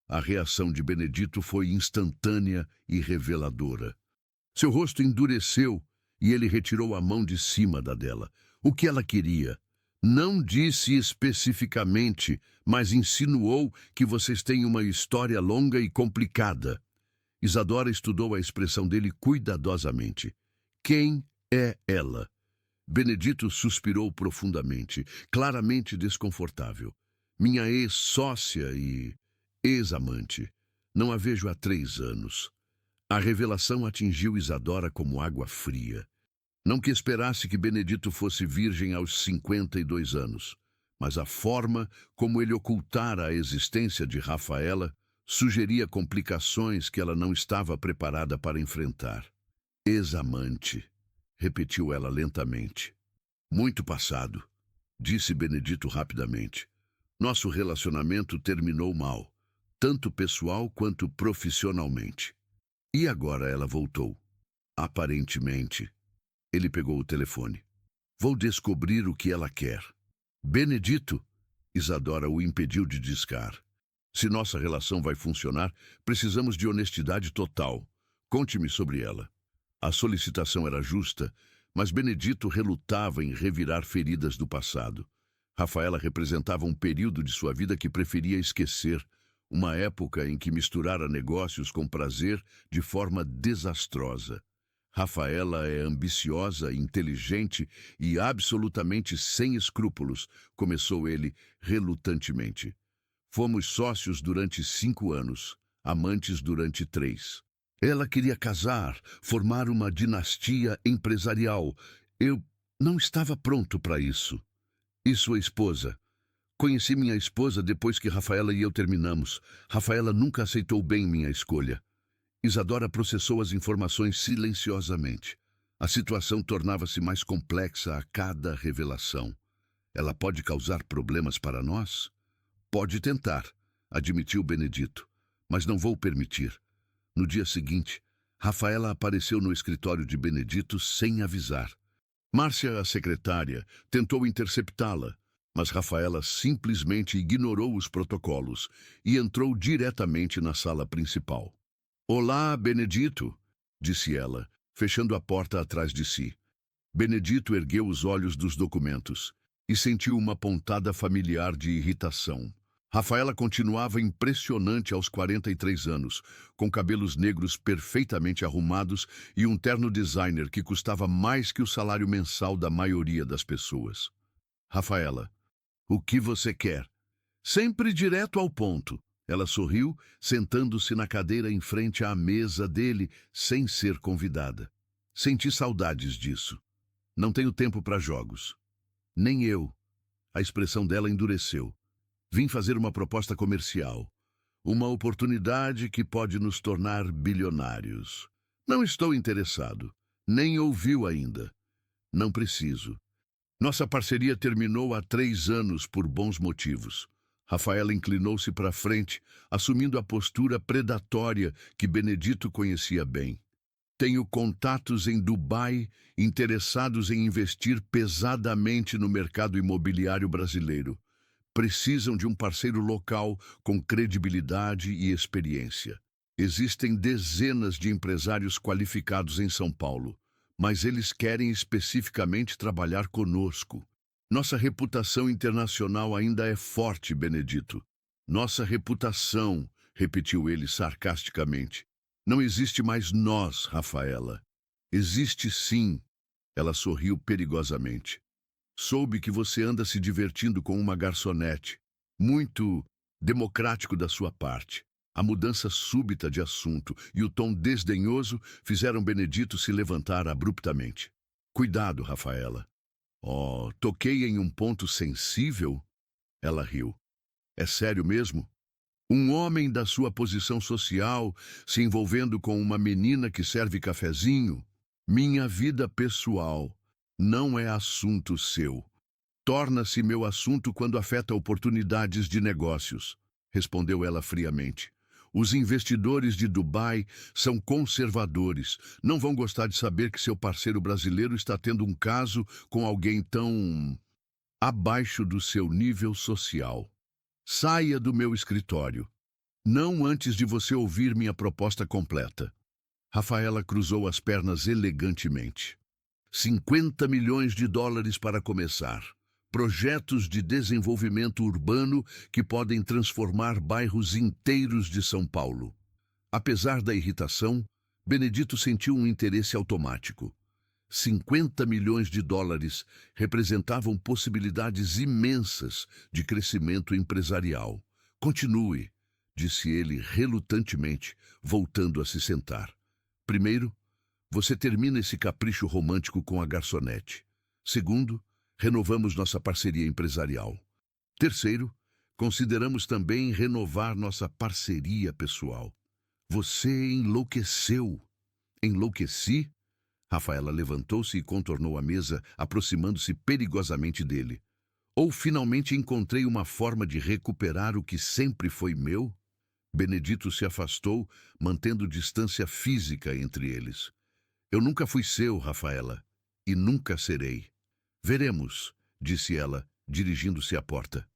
A reação de Benedito foi instantânea e reveladora. Seu rosto endureceu e ele retirou a mão de cima da dela. O que ela queria? Não disse especificamente, mas insinuou que vocês têm uma história longa e complicada. Isadora estudou a expressão dele cuidadosamente. Quem é ela? Benedito suspirou profundamente, claramente desconfortável. Minha ex-sócia e ex-amante. Não a vejo há 3 anos. A revelação atingiu Isadora como água fria. Não que esperasse que Benedito fosse virgem aos 52 anos, mas a forma como ele ocultara a existência de Rafaela sugeria complicações que ela não estava preparada para enfrentar. Ex-amante, repetiu ela lentamente. Muito passado, disse Benedito rapidamente. Nosso relacionamento terminou mal, tanto pessoal quanto profissionalmente. E agora ela voltou. Aparentemente. Ele pegou o telefone. Vou descobrir o que ela quer. Benedito, Isadora o impediu de discar. Se nossa relação vai funcionar, precisamos de honestidade total. Conte-me sobre ela. A solicitação era justa, mas Benedito relutava em revirar feridas do passado. Rafaela representava um período de sua vida que preferia esquecer, uma época em que misturara negócios com prazer de forma desastrosa. Rafaela é ambiciosa, inteligente e absolutamente sem escrúpulos, começou ele relutantemente. Fomos sócios durante 5 anos, amantes durante 3. Ela queria casar, formar uma dinastia empresarial. Eu não estava pronto para isso. E sua esposa? Conheci minha esposa depois que Rafaela e eu terminamos. Rafaela nunca aceitou bem minha escolha. Isadora processou as informações silenciosamente. A situação tornava-se mais complexa a cada revelação. Ela pode causar problemas para nós? Pode tentar, admitiu Benedito, mas não vou permitir. No dia seguinte, Rafaela apareceu no escritório de Benedito sem avisar. Márcia, a secretária, tentou interceptá-la, mas Rafaela simplesmente ignorou os protocolos e entrou diretamente na sala principal. Olá, Benedito, disse ela, fechando a porta atrás de si. Benedito ergueu os olhos dos documentos e sentiu uma pontada familiar de irritação. Rafaela continuava impressionante aos 43 anos, com cabelos negros perfeitamente arrumados e um terno designer que custava mais que o salário mensal da maioria das pessoas. Rafaela, o que você quer? Sempre direto ao ponto. Ela sorriu, sentando-se na cadeira em frente à mesa dele, sem ser convidada. Senti saudades disso. Não tenho tempo para jogos. Nem eu. A expressão dela endureceu. Vim fazer uma proposta comercial. Uma oportunidade que pode nos tornar bilionários. Não estou interessado. Nem ouviu ainda. Não preciso. Nossa parceria terminou há 3 anos por bons motivos. Rafaela inclinou-se para frente, assumindo a postura predatória que Benedito conhecia bem. Tenho contatos em Dubai interessados em investir pesadamente no mercado imobiliário brasileiro. Precisam de um parceiro local com credibilidade e experiência. Existem dezenas de empresários qualificados em São Paulo, mas eles querem especificamente trabalhar conosco. Nossa reputação internacional ainda é forte, Benedito. Nossa reputação, repetiu ele sarcasticamente. Não existe mais nós, Rafaela. Existe sim. Ela sorriu perigosamente. Soube que você anda se divertindo com uma garçonete. Muito democrático da sua parte. A mudança súbita de assunto e o tom desdenhoso fizeram Benedito se levantar abruptamente. Cuidado, Rafaela. Oh, toquei em um ponto sensível? Ela riu. É sério mesmo? Um homem da sua posição social se envolvendo com uma menina que serve cafezinho? Minha vida pessoal não é assunto seu. Torna-se meu assunto quando afeta oportunidades de negócios, respondeu ela friamente. Os investidores de Dubai são conservadores. Não vão gostar de saber que seu parceiro brasileiro está tendo um caso com alguém tão abaixo do seu nível social. Saia do meu escritório. Não antes de você ouvir minha proposta completa. Rafaela cruzou as pernas elegantemente. 50 milhões de dólares para começar. Projetos de desenvolvimento urbano que podem transformar bairros inteiros de São Paulo. Apesar da irritação, Benedito sentiu um interesse automático. 50 milhões de dólares representavam possibilidades imensas de crescimento empresarial. Continue, disse ele relutantemente, voltando a se sentar. Primeiro, você termina esse capricho romântico com a garçonete. Segundo, renovamos nossa parceria empresarial. Terceiro, consideramos também renovar nossa parceria pessoal. Você enlouqueceu. Enlouqueci? Rafaela levantou-se e contornou a mesa, aproximando-se perigosamente dele. Ou finalmente encontrei uma forma de recuperar o que sempre foi meu? Benedito se afastou, mantendo distância física entre eles. Eu nunca fui seu, Rafaela, e nunca serei. Veremos, disse ela, dirigindo-se à porta.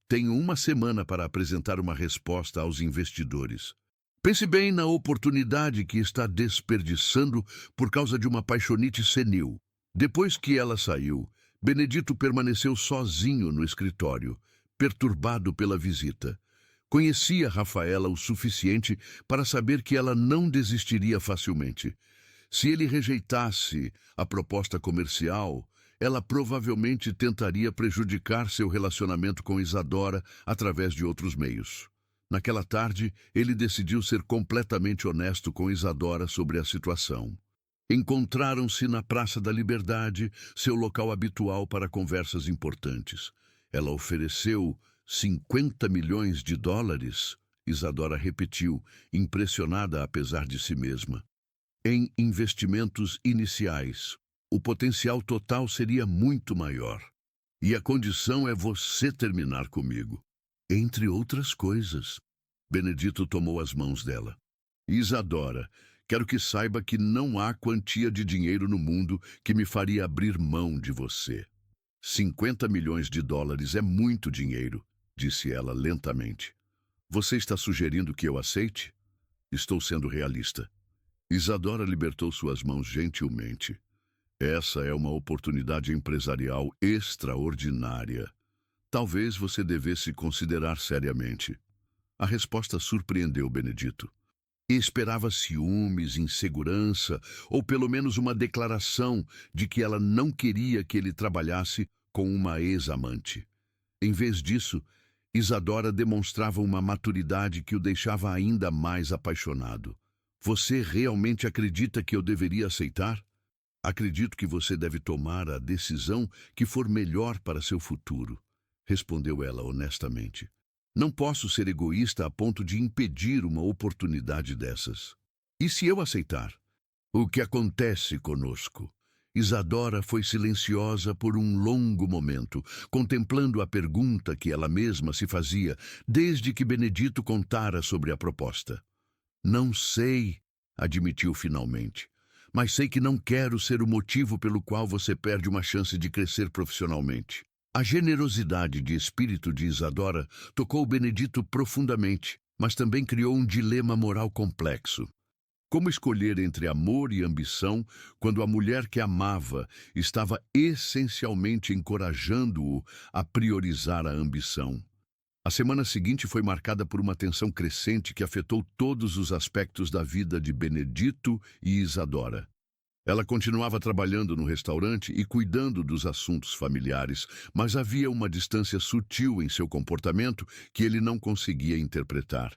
Tenho uma semana para apresentar uma resposta aos investidores. Pense bem na oportunidade que está desperdiçando por causa de uma paixonite senil. Depois que ela saiu, Benedito permaneceu sozinho no escritório, perturbado pela visita. Conhecia Rafaela o suficiente para saber que ela não desistiria facilmente. Se ele rejeitasse a proposta comercial, ela provavelmente tentaria prejudicar seu relacionamento com Isadora através de outros meios. Naquela tarde, ele decidiu ser completamente honesto com Isadora sobre a situação. Encontraram-se na Praça da Liberdade, seu local habitual para conversas importantes. Ela ofereceu 50 milhões de dólares? Isadora repetiu, impressionada apesar de si mesma. Em investimentos iniciais, o potencial total seria muito maior. E a condição é você terminar comigo. Entre outras coisas. Benedito tomou as mãos dela. Isadora, quero que saiba que não há quantia de dinheiro no mundo que me faria abrir mão de você. 50 milhões de dólares é muito dinheiro, disse ela lentamente. Você está sugerindo que eu aceite? Estou sendo realista. Isadora libertou suas mãos gentilmente. Essa é uma oportunidade empresarial extraordinária. Talvez você devesse considerar seriamente. A resposta surpreendeu Benedito. Esperava ciúmes, insegurança, ou pelo menos uma declaração de que ela não queria que ele trabalhasse com uma ex-amante. Em vez disso, Isadora demonstrava uma maturidade que o deixava ainda mais apaixonado. Você realmente acredita que eu deveria aceitar? Acredito que você deve tomar a decisão que for melhor para seu futuro, respondeu ela honestamente. Não posso ser egoísta a ponto de impedir uma oportunidade dessas. E se eu aceitar? O que acontece conosco? Isadora foi silenciosa por um longo momento, contemplando a pergunta que ela mesma se fazia desde que Benedito contara sobre a proposta. Não sei, admitiu finalmente, mas sei que não quero ser o motivo pelo qual você perde uma chance de crescer profissionalmente. A generosidade de espírito de Isadora tocou Benedito profundamente, mas também criou um dilema moral complexo. Como escolher entre amor e ambição quando a mulher que amava estava essencialmente encorajando-o a priorizar a ambição? A semana seguinte foi marcada por uma tensão crescente que afetou todos os aspectos da vida de Benedito e Isadora. Ela continuava trabalhando no restaurante e cuidando dos assuntos familiares, mas havia uma distância sutil em seu comportamento que ele não conseguia interpretar.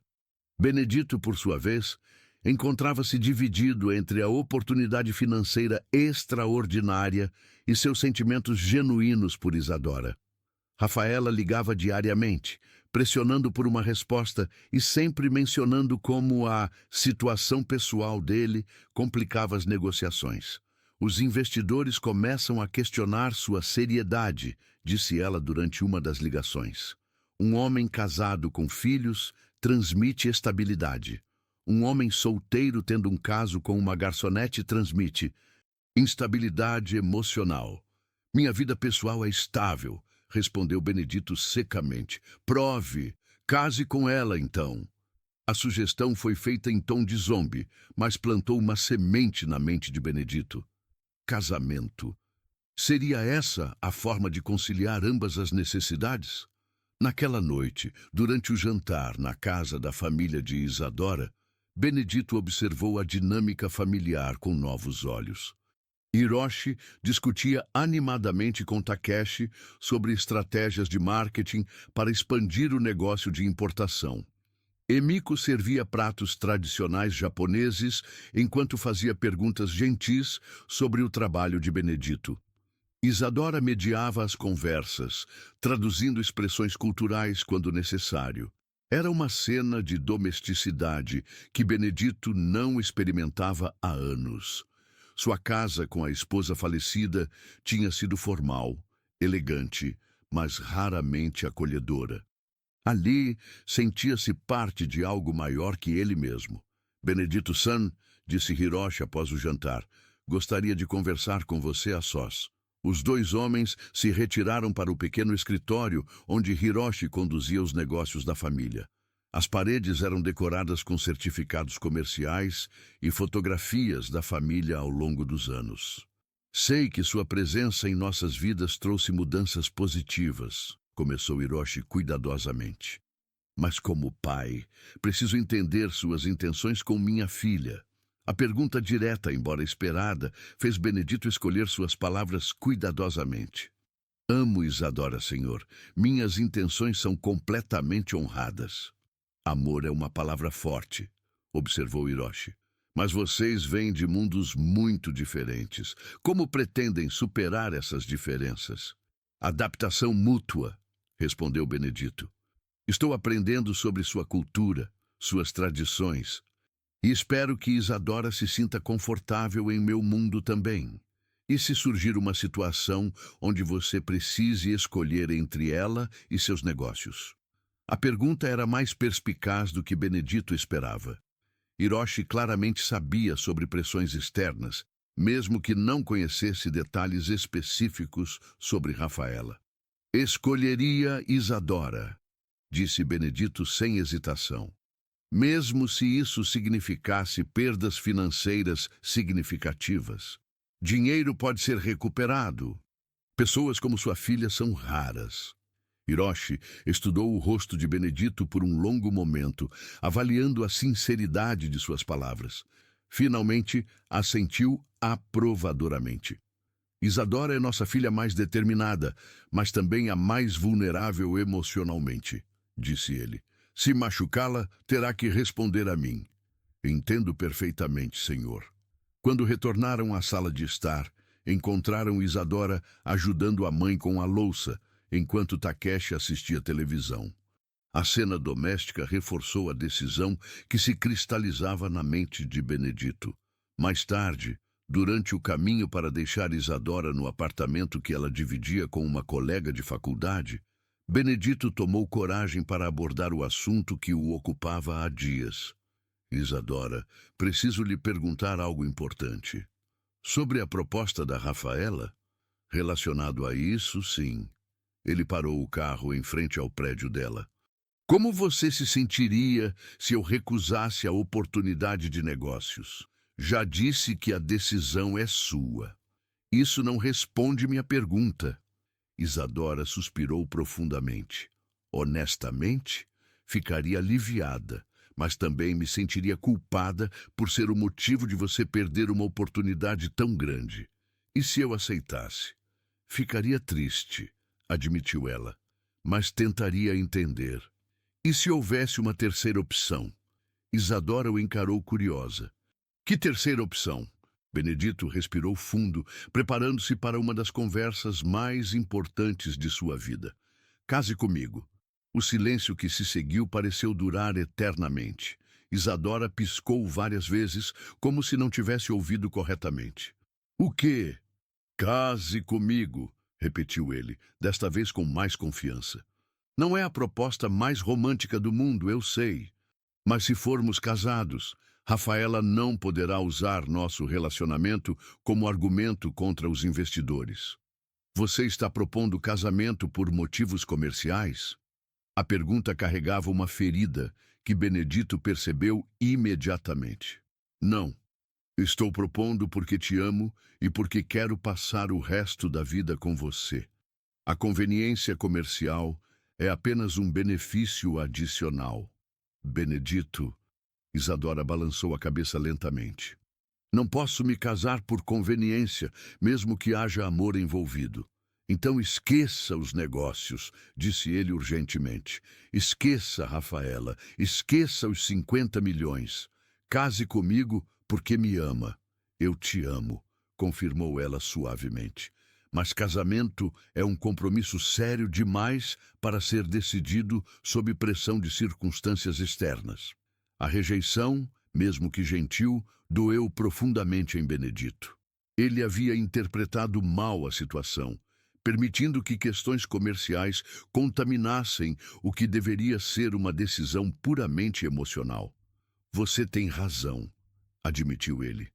Benedito, por sua vez, encontrava-se dividido entre a oportunidade financeira extraordinária e seus sentimentos genuínos por Isadora. Rafaela ligava diariamente, pressionando por uma resposta e sempre mencionando como a situação pessoal dele complicava as negociações. Os investidores começam a questionar sua seriedade, disse ela durante uma das ligações. Um homem casado com filhos transmite estabilidade. Um homem solteiro tendo um caso com uma garçonete transmite instabilidade emocional. Minha vida pessoal é estável, respondeu Benedito secamente. Prove, case com ela então. A sugestão foi feita em tom de zombe, mas plantou uma semente na mente de Benedito. Casamento. Seria essa a forma de conciliar ambas as necessidades? Naquela noite, durante o jantar na casa da família de Isadora, Benedito observou a dinâmica familiar com novos olhos. Hiroshi discutia animadamente com Takeshi sobre estratégias de marketing para expandir o negócio de importação. Emiko servia pratos tradicionais japoneses enquanto fazia perguntas gentis sobre o trabalho de Benedito. Isadora mediava as conversas, traduzindo expressões culturais quando necessário. Era uma cena de domesticidade que Benedito não experimentava há anos. Sua casa com a esposa falecida tinha sido formal, elegante, mas raramente acolhedora. Ali sentia-se parte de algo maior que ele mesmo. Benedito-san, disse Hiroshi após o jantar, gostaria de conversar com você a sós. Os dois homens se retiraram para o pequeno escritório onde Hiroshi conduzia os negócios da família. As paredes eram decoradas com certificados comerciais e fotografias da família ao longo dos anos. Sei que sua presença em nossas vidas trouxe mudanças positivas, começou Hiroshi cuidadosamente. Mas como pai, preciso entender suas intenções com minha filha. A pergunta direta, embora esperada, fez Benedito escolher suas palavras cuidadosamente. Amo Isadora, senhor. Minhas intenções são completamente honradas. Amor é uma palavra forte, observou Hiroshi. Mas vocês vêm de mundos muito diferentes. Como pretendem superar essas diferenças? Adaptação mútua, respondeu Benedito. Estou aprendendo sobre sua cultura, suas tradições, e espero que Isadora se sinta confortável em meu mundo também. E se surgir uma situação onde você precise escolher entre ela e seus negócios? A pergunta era mais perspicaz do que Benedito esperava. Hiroshi claramente sabia sobre pressões externas, mesmo que não conhecesse detalhes específicos sobre Rafaela. Escolheria Isadora, disse Benedito sem hesitação. Mesmo se isso significasse perdas financeiras significativas. Dinheiro pode ser recuperado. Pessoas como sua filha são raras. Hiroshi estudou o rosto de Benedito por um longo momento, avaliando a sinceridade de suas palavras. Finalmente, assentiu aprovadoramente. Isadora é nossa filha mais determinada, mas também a mais vulnerável emocionalmente, disse ele. Se machucá-la, terá que responder a mim. Entendo perfeitamente, senhor. Quando retornaram à sala de estar, encontraram Isadora ajudando a mãe com a louça, enquanto Takeshi assistia televisão. A cena doméstica reforçou a decisão que se cristalizava na mente de Benedito. Mais tarde, Durante o caminho para deixar Isadora no apartamento que ela dividia com uma colega de faculdade, Benedito tomou coragem para abordar o assunto que o ocupava há dias. Isadora, preciso lhe perguntar algo importante. Sobre a proposta da Rafaela? Relacionado a isso, sim. Ele parou o carro em frente ao prédio dela. Como você se sentiria se eu recusasse a oportunidade de negócios? Já disse que a decisão é sua. Isso não responde minha pergunta. Isadora suspirou profundamente. Honestamente, ficaria aliviada, mas também me sentiria culpada por ser o motivo de você perder uma oportunidade tão grande. E se eu aceitasse? Ficaria triste, admitiu ela, mas tentaria entender. E se houvesse uma terceira opção? Isadora o encarou curiosa. Que terceira opção? Benedito respirou fundo, preparando-se para uma das conversas mais importantes de sua vida. Case comigo. O silêncio que se seguiu pareceu durar eternamente. Isadora piscou várias vezes, como se não tivesse ouvido corretamente. O quê? Case comigo, repetiu ele, desta vez com mais confiança. Não é a proposta mais romântica do mundo, eu sei. Mas se formos casados, Rafaela não poderá usar nosso relacionamento como argumento contra os investidores. Você está propondo casamento por motivos comerciais? A pergunta carregava uma ferida que Benedito percebeu imediatamente. Não. Estou propondo porque te amo e porque quero passar o resto da vida com você. A conveniência comercial é apenas um benefício adicional. Benedito, Isadora balançou a cabeça lentamente. Não posso me casar por conveniência, mesmo que haja amor envolvido. Então esqueça os negócios, disse ele urgentemente. Esqueça, Rafaela, esqueça os 50 milhões. Case comigo porque me ama. Eu te amo, confirmou ela suavemente. Mas casamento é um compromisso sério demais para ser decidido sob pressão de circunstâncias externas. A rejeição, mesmo que gentil, doeu profundamente em Benedito. Ele havia interpretado mal a situação, permitindo que questões comerciais contaminassem o que deveria ser uma decisão puramente emocional. Você tem razão, admitiu ele.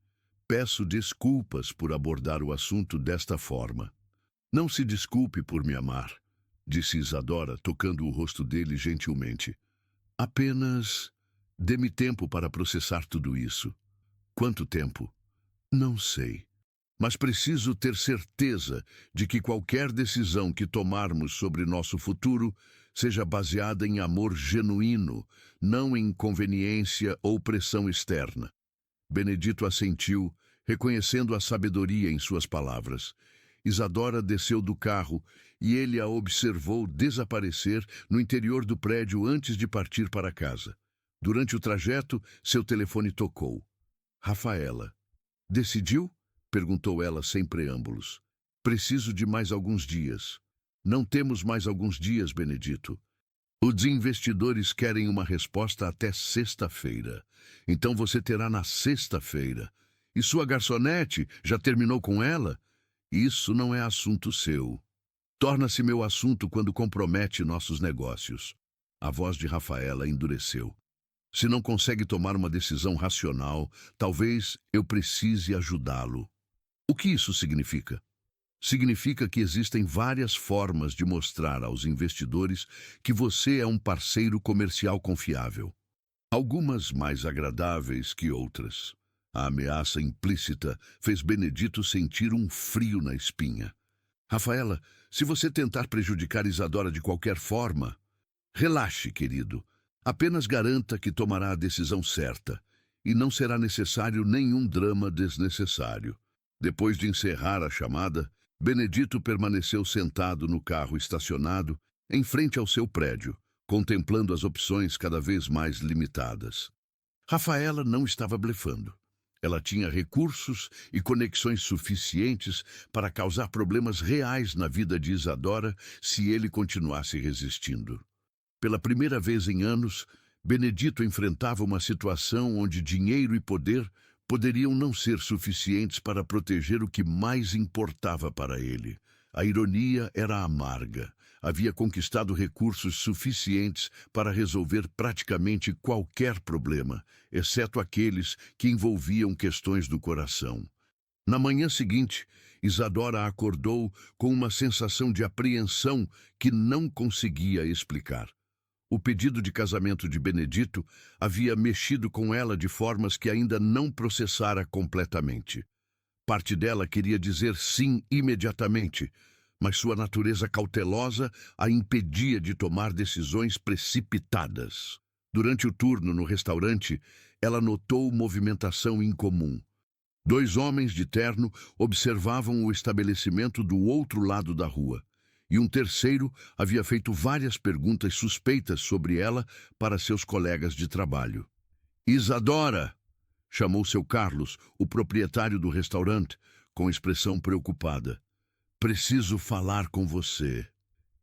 Peço desculpas por abordar o assunto desta forma. Não se desculpe por me amar, disse Isadora, tocando o rosto dele gentilmente. Apenas dê-me tempo para processar tudo isso. Quanto tempo? Não sei. Mas preciso ter certeza de que qualquer decisão que tomarmos sobre nosso futuro seja baseada em amor genuíno, não em conveniência ou pressão externa. Benedito assentiu, reconhecendo a sabedoria em suas palavras. Isadora desceu do carro e ele a observou desaparecer no interior do prédio antes de partir para casa. Durante o trajeto, seu telefone tocou. Rafaela. Decidiu? Perguntou ela sem preâmbulos. Preciso de mais alguns dias. Não temos mais alguns dias, Benedito. Os investidores querem uma resposta até sexta-feira. Então você terá na sexta-feira. E sua garçonete já terminou com ela? Isso não é assunto seu. Torna-se meu assunto quando compromete nossos negócios. A voz de Rafaela endureceu. Se não consegue tomar uma decisão racional, talvez eu precise ajudá-lo. O que isso significa? Significa que existem várias formas de mostrar aos investidores que você é um parceiro comercial confiável. Algumas mais agradáveis que outras. A ameaça implícita fez Benedito sentir um frio na espinha. Rafaela, se você tentar prejudicar Isadora de qualquer forma... Relaxe, querido. Apenas garanta que tomará a decisão certa. E não será necessário nenhum drama desnecessário. Depois de encerrar a chamada, Benedito permaneceu sentado no carro estacionado, em frente ao seu prédio, contemplando as opções cada vez mais limitadas. Rafaela não estava blefando. Ela tinha recursos e conexões suficientes para causar problemas reais na vida de Isadora se ele continuasse resistindo. Pela primeira vez em anos, Benedito enfrentava uma situação onde dinheiro e poder poderiam não ser suficientes para proteger o que mais importava para ele. A ironia era amarga. Havia conquistado recursos suficientes para resolver praticamente qualquer problema, exceto aqueles que envolviam questões do coração. Na manhã seguinte, Isadora acordou com uma sensação de apreensão que não conseguia explicar. O pedido de casamento de Benedito havia mexido com ela de formas que ainda não processara completamente. Parte dela queria dizer sim imediatamente, mas sua natureza cautelosa a impedia de tomar decisões precipitadas. Durante o turno no restaurante, ela notou movimentação incomum. 2 homens de terno observavam o estabelecimento do outro lado da rua, e um terceiro havia feito várias perguntas suspeitas sobre ela para seus colegas de trabalho. "Isadora!" chamou seu Carlos, o proprietário do restaurante, com expressão preocupada. "Preciso falar com você."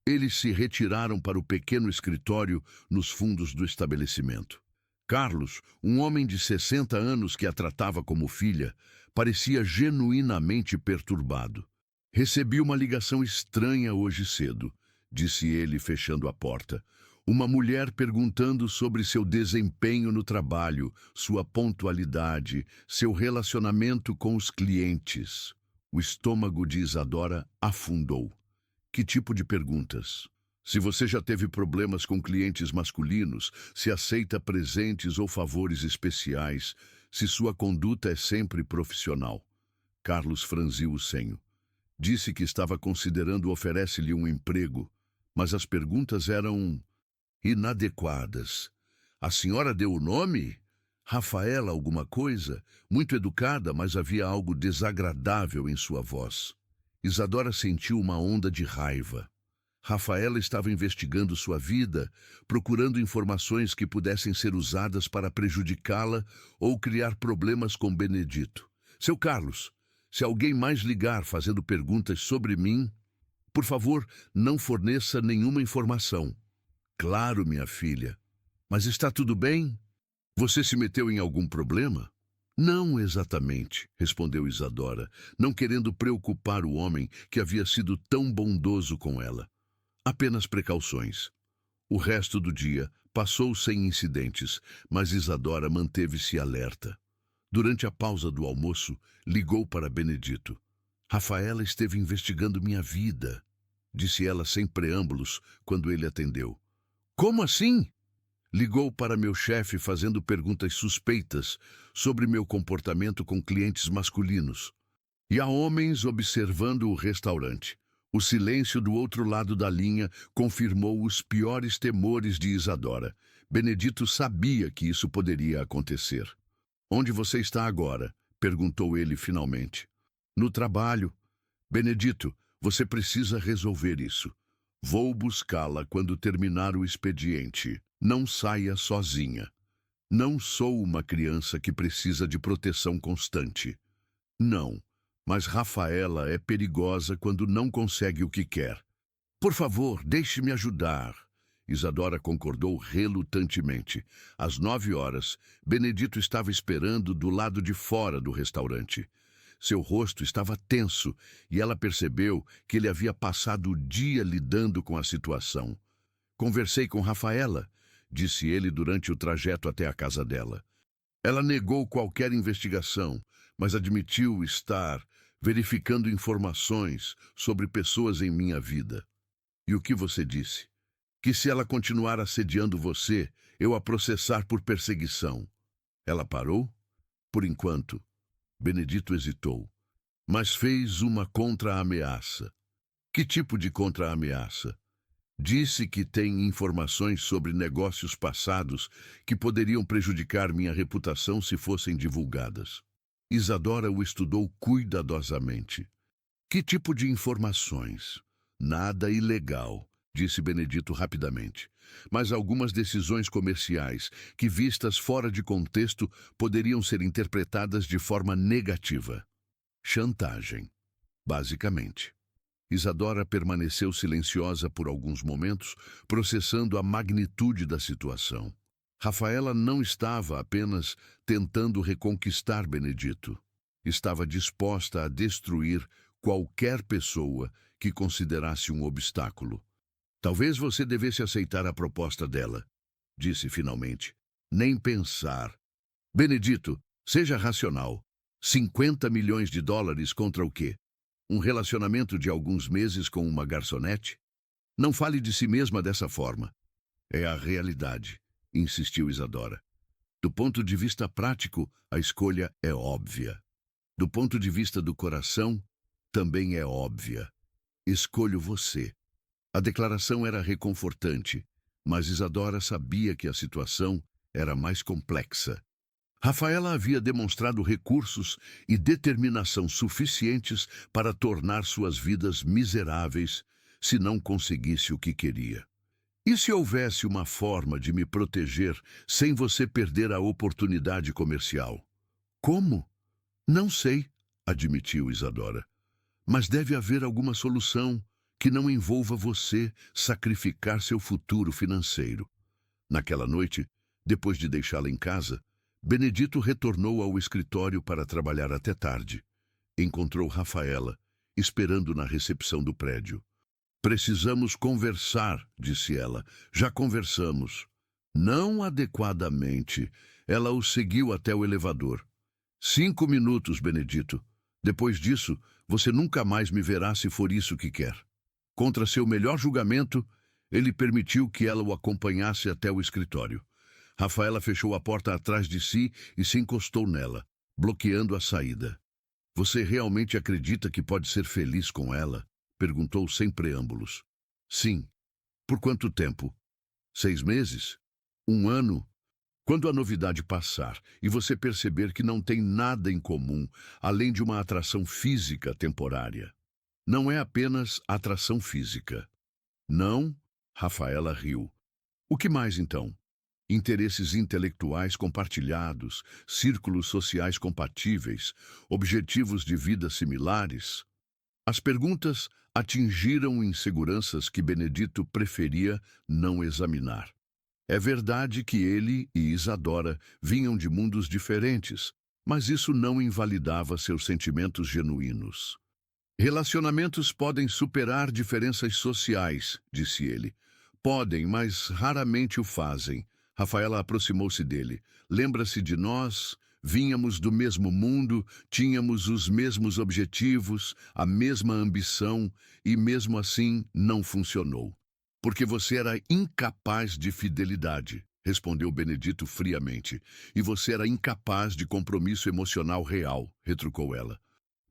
Eles se retiraram para o pequeno escritório nos fundos do estabelecimento. Carlos, um homem de 60 anos que a tratava como filha, parecia genuinamente perturbado. "Recebi uma ligação estranha hoje cedo", disse ele, fechando a porta. "Uma mulher perguntando sobre seu desempenho no trabalho, sua pontualidade, seu relacionamento com os clientes." O estômago de Isadora afundou. "Que tipo de perguntas?" "Se você já teve problemas com clientes masculinos, se aceita presentes ou favores especiais, se sua conduta é sempre profissional." Carlos franziu o senho. Disse que estava considerando oferece-lhe um emprego, mas as perguntas eram inadequadas. "A senhora deu o nome?" "Rafaela alguma coisa?" Muito educada, mas havia algo desagradável em sua voz. Isadora sentiu uma onda de raiva. Rafaela estava investigando sua vida, procurando informações que pudessem ser usadas para prejudicá-la ou criar problemas com Benedito. "Seu Carlos, se alguém mais ligar fazendo perguntas sobre mim, por favor, não forneça nenhuma informação." "Claro, minha filha. Mas está tudo bem? Você se meteu em algum problema?" "Não exatamente", respondeu Isadora, não querendo preocupar o homem que havia sido tão bondoso com ela. "Apenas precauções." O resto do dia passou sem incidentes, mas Isadora manteve-se alerta. Durante a pausa do almoço, ligou para Benedito. "Rafaela esteve investigando minha vida", disse ela sem preâmbulos quando ele atendeu. "Como assim?" "Ligou para meu chefe fazendo perguntas suspeitas sobre meu comportamento com clientes masculinos. E há homens observando o restaurante." O silêncio do outro lado da linha confirmou os piores temores de Isadora. Benedito sabia que isso poderia acontecer. "Onde você está agora?" perguntou ele finalmente. "No trabalho." "Benedito, você precisa resolver isso. Vou buscá-la quando terminar o expediente. Não saia sozinha. Não sou uma criança que precisa de proteção constante." "Não. Mas Rafaela é perigosa quando não consegue o que quer." "Por favor, deixe-me ajudar." Isadora concordou relutantemente. Às 9 horas, Benedito estava esperando do lado de fora do restaurante. Seu rosto estava tenso e ela percebeu que ele havia passado o dia lidando com a situação. "Conversei com Rafaela", disse ele durante o trajeto até a casa dela. "Ela negou qualquer investigação, mas admitiu estar verificando informações sobre pessoas em minha vida." "E o que você disse?" "Que se ela continuar assediando você, eu a processar por perseguição." "Ela parou?" "Por enquanto." Benedito hesitou, mas fez uma contra-ameaça. "Que tipo de contra-ameaça?" "Disse que tem informações sobre negócios passados que poderiam prejudicar minha reputação se fossem divulgadas." Isadora o estudou cuidadosamente. "Que tipo de informações?" "Nada ilegal", disse Benedito rapidamente. "Mas algumas decisões comerciais que, vistas fora de contexto, poderiam ser interpretadas de forma negativa." "Chantagem, basicamente." Isadora permaneceu silenciosa por alguns momentos, processando a magnitude da situação. Rafaela não estava apenas tentando reconquistar Benedito. Estava disposta a destruir qualquer pessoa que considerasse um obstáculo. Talvez você devesse aceitar a proposta dela, disse finalmente. Nem pensar. Benedito, seja racional. 50 milhões de dólares contra o quê? Um relacionamento de alguns meses com uma garçonete? Não fale de si mesma dessa forma. É a realidade, insistiu Isadora. Do ponto de vista prático, a escolha é óbvia. Do ponto de vista do coração, também é óbvia. Escolho você. A declaração era reconfortante, mas Isadora sabia que a situação era mais complexa. Rafaela havia demonstrado recursos e determinação suficientes para tornar suas vidas miseráveis se não conseguisse o que queria. E se houvesse uma forma de me proteger sem você perder a oportunidade comercial? Como? Não sei, admitiu Isadora. Mas deve haver alguma solução que não envolva você sacrificar seu futuro financeiro. Naquela noite, depois de deixá-la em casa, Benedito retornou ao escritório para trabalhar até tarde. Encontrou Rafaela, esperando na recepção do prédio. Precisamos conversar, disse ela. Já conversamos. Não adequadamente. Ela o seguiu até o elevador. 5 minutos, Benedito. Depois disso, você nunca mais me verá se for isso que quer. Contra seu melhor julgamento, ele permitiu que ela o acompanhasse até o escritório. Rafaela fechou a porta atrás de si e se encostou nela, bloqueando a saída. Você realmente acredita que pode ser feliz com ela? Perguntou sem preâmbulos. Sim. Por quanto tempo? 6 meses? 1 ano? Quando a novidade passar e você perceber que não tem nada em comum, além de uma atração física temporária. Não é apenas atração física. Não? Rafaela riu. O que mais então? Interesses intelectuais compartilhados, círculos sociais compatíveis, objetivos de vida similares? As perguntas atingiram inseguranças que Benedito preferia não examinar. É verdade que ele e Isadora vinham de mundos diferentes, mas isso não invalidava seus sentimentos genuínos. Relacionamentos podem superar diferenças sociais, disse ele. Podem, mas raramente o fazem. Rafaela aproximou-se dele. Lembra-se de nós? Vínhamos do mesmo mundo, tínhamos os mesmos objetivos, a mesma ambição, e mesmo assim não funcionou. Porque você era incapaz de fidelidade, respondeu Benedito friamente. E você era incapaz de compromisso emocional real, retrucou ela.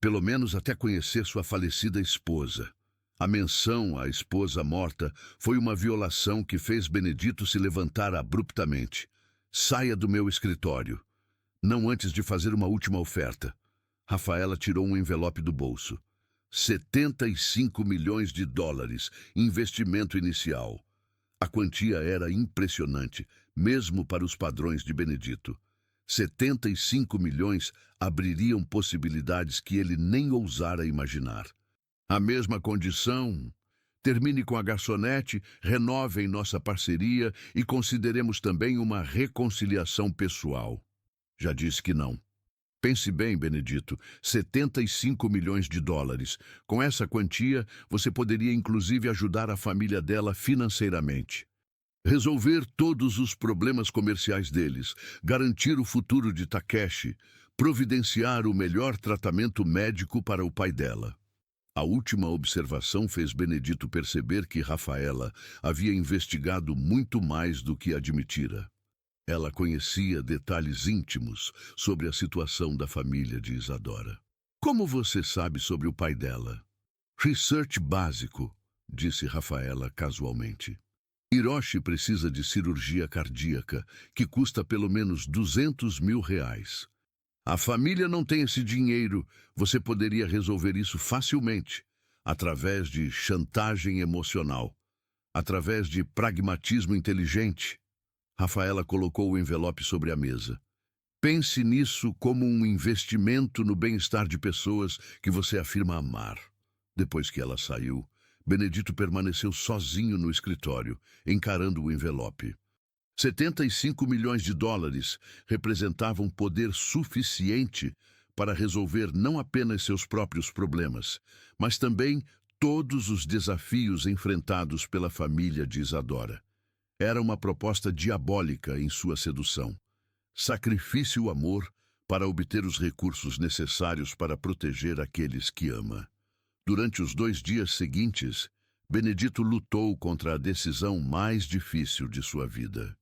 Pelo menos até conhecer sua falecida esposa. A menção à esposa morta foi uma violação que fez Benedito se levantar abruptamente. Saia do meu escritório. Não antes de fazer uma última oferta. Rafaela tirou um envelope do bolso. 75 milhões de dólares, investimento inicial. A quantia era impressionante, mesmo para os padrões de Benedito. 75 milhões abririam possibilidades que ele nem ousara imaginar. A mesma condição. Termine com a garçonete, renovem nossa parceria e consideremos também uma reconciliação pessoal. Já disse que não. Pense bem, Benedito, 75 milhões de dólares. Com essa quantia, você poderia inclusive ajudar a família dela financeiramente. Resolver todos os problemas comerciais deles, garantir o futuro de Takeshi, providenciar o melhor tratamento médico para o pai dela. A última observação fez Benedito perceber que Rafaela havia investigado muito mais do que admitira. Ela conhecia detalhes íntimos sobre a situação da família de Isadora. Como você sabe sobre o pai dela? Research básico, disse Rafaela casualmente. Hiroshi precisa de cirurgia cardíaca, que custa pelo menos 200 mil reais. A família não tem esse dinheiro. Você poderia resolver isso facilmente, através de chantagem emocional, através de pragmatismo inteligente. Rafaela colocou o envelope sobre a mesa. Pense nisso como um investimento no bem-estar de pessoas que você afirma amar. Depois que ela saiu, Benedito permaneceu sozinho no escritório, encarando o envelope. US$ 75 milhões representavam poder suficiente para resolver não apenas seus próprios problemas, mas também todos os desafios enfrentados pela família de Isadora. Era uma proposta diabólica em sua sedução. Sacrifício o amor para obter os recursos necessários para proteger aqueles que ama. Durante os 2 dias seguintes, Benedito lutou contra a decisão mais difícil de sua vida.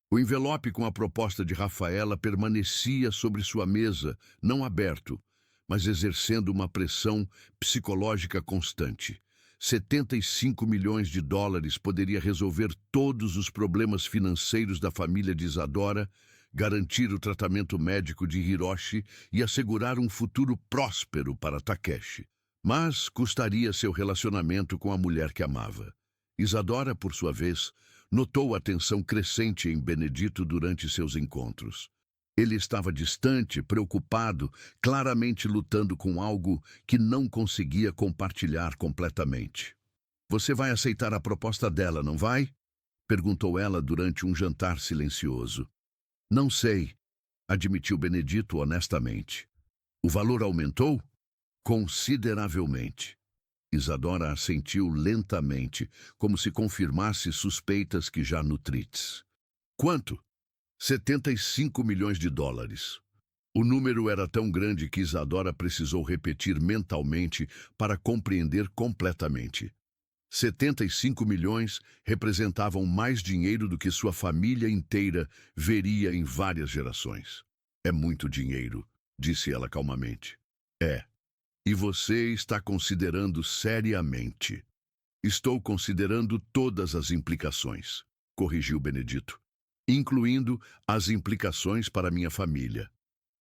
O envelope com a proposta de Rafaela permanecia sobre sua mesa, não aberto, mas exercendo uma pressão psicológica constante. US$ 75 milhões poderia resolver todos os problemas financeiros da família de Isadora, garantir o tratamento médico de Hiroshi e assegurar um futuro próspero para Takeshi. Mas custaria seu relacionamento com a mulher que amava. Isadora, por sua vez, notou a tensão crescente em Benedito durante seus encontros. Ele estava distante, preocupado, claramente lutando com algo que não conseguia compartilhar completamente. "Você vai aceitar a proposta dela, não vai?" perguntou ela durante um jantar silencioso. "Não sei", admitiu Benedito honestamente. "O valor aumentou?" "Consideravelmente." Isadora assentiu lentamente, como se confirmasse suspeitas que já nutrites. "Quanto?" US$ 75 milhões. O número era tão grande que Isadora precisou repetir mentalmente para compreender completamente. 75 milhões representavam mais dinheiro do que sua família inteira veria em várias gerações. "É muito dinheiro", disse ela calmamente. "É. E você está considerando seriamente." "Estou considerando todas as implicações", corrigiu Benedito, "incluindo as implicações para minha família."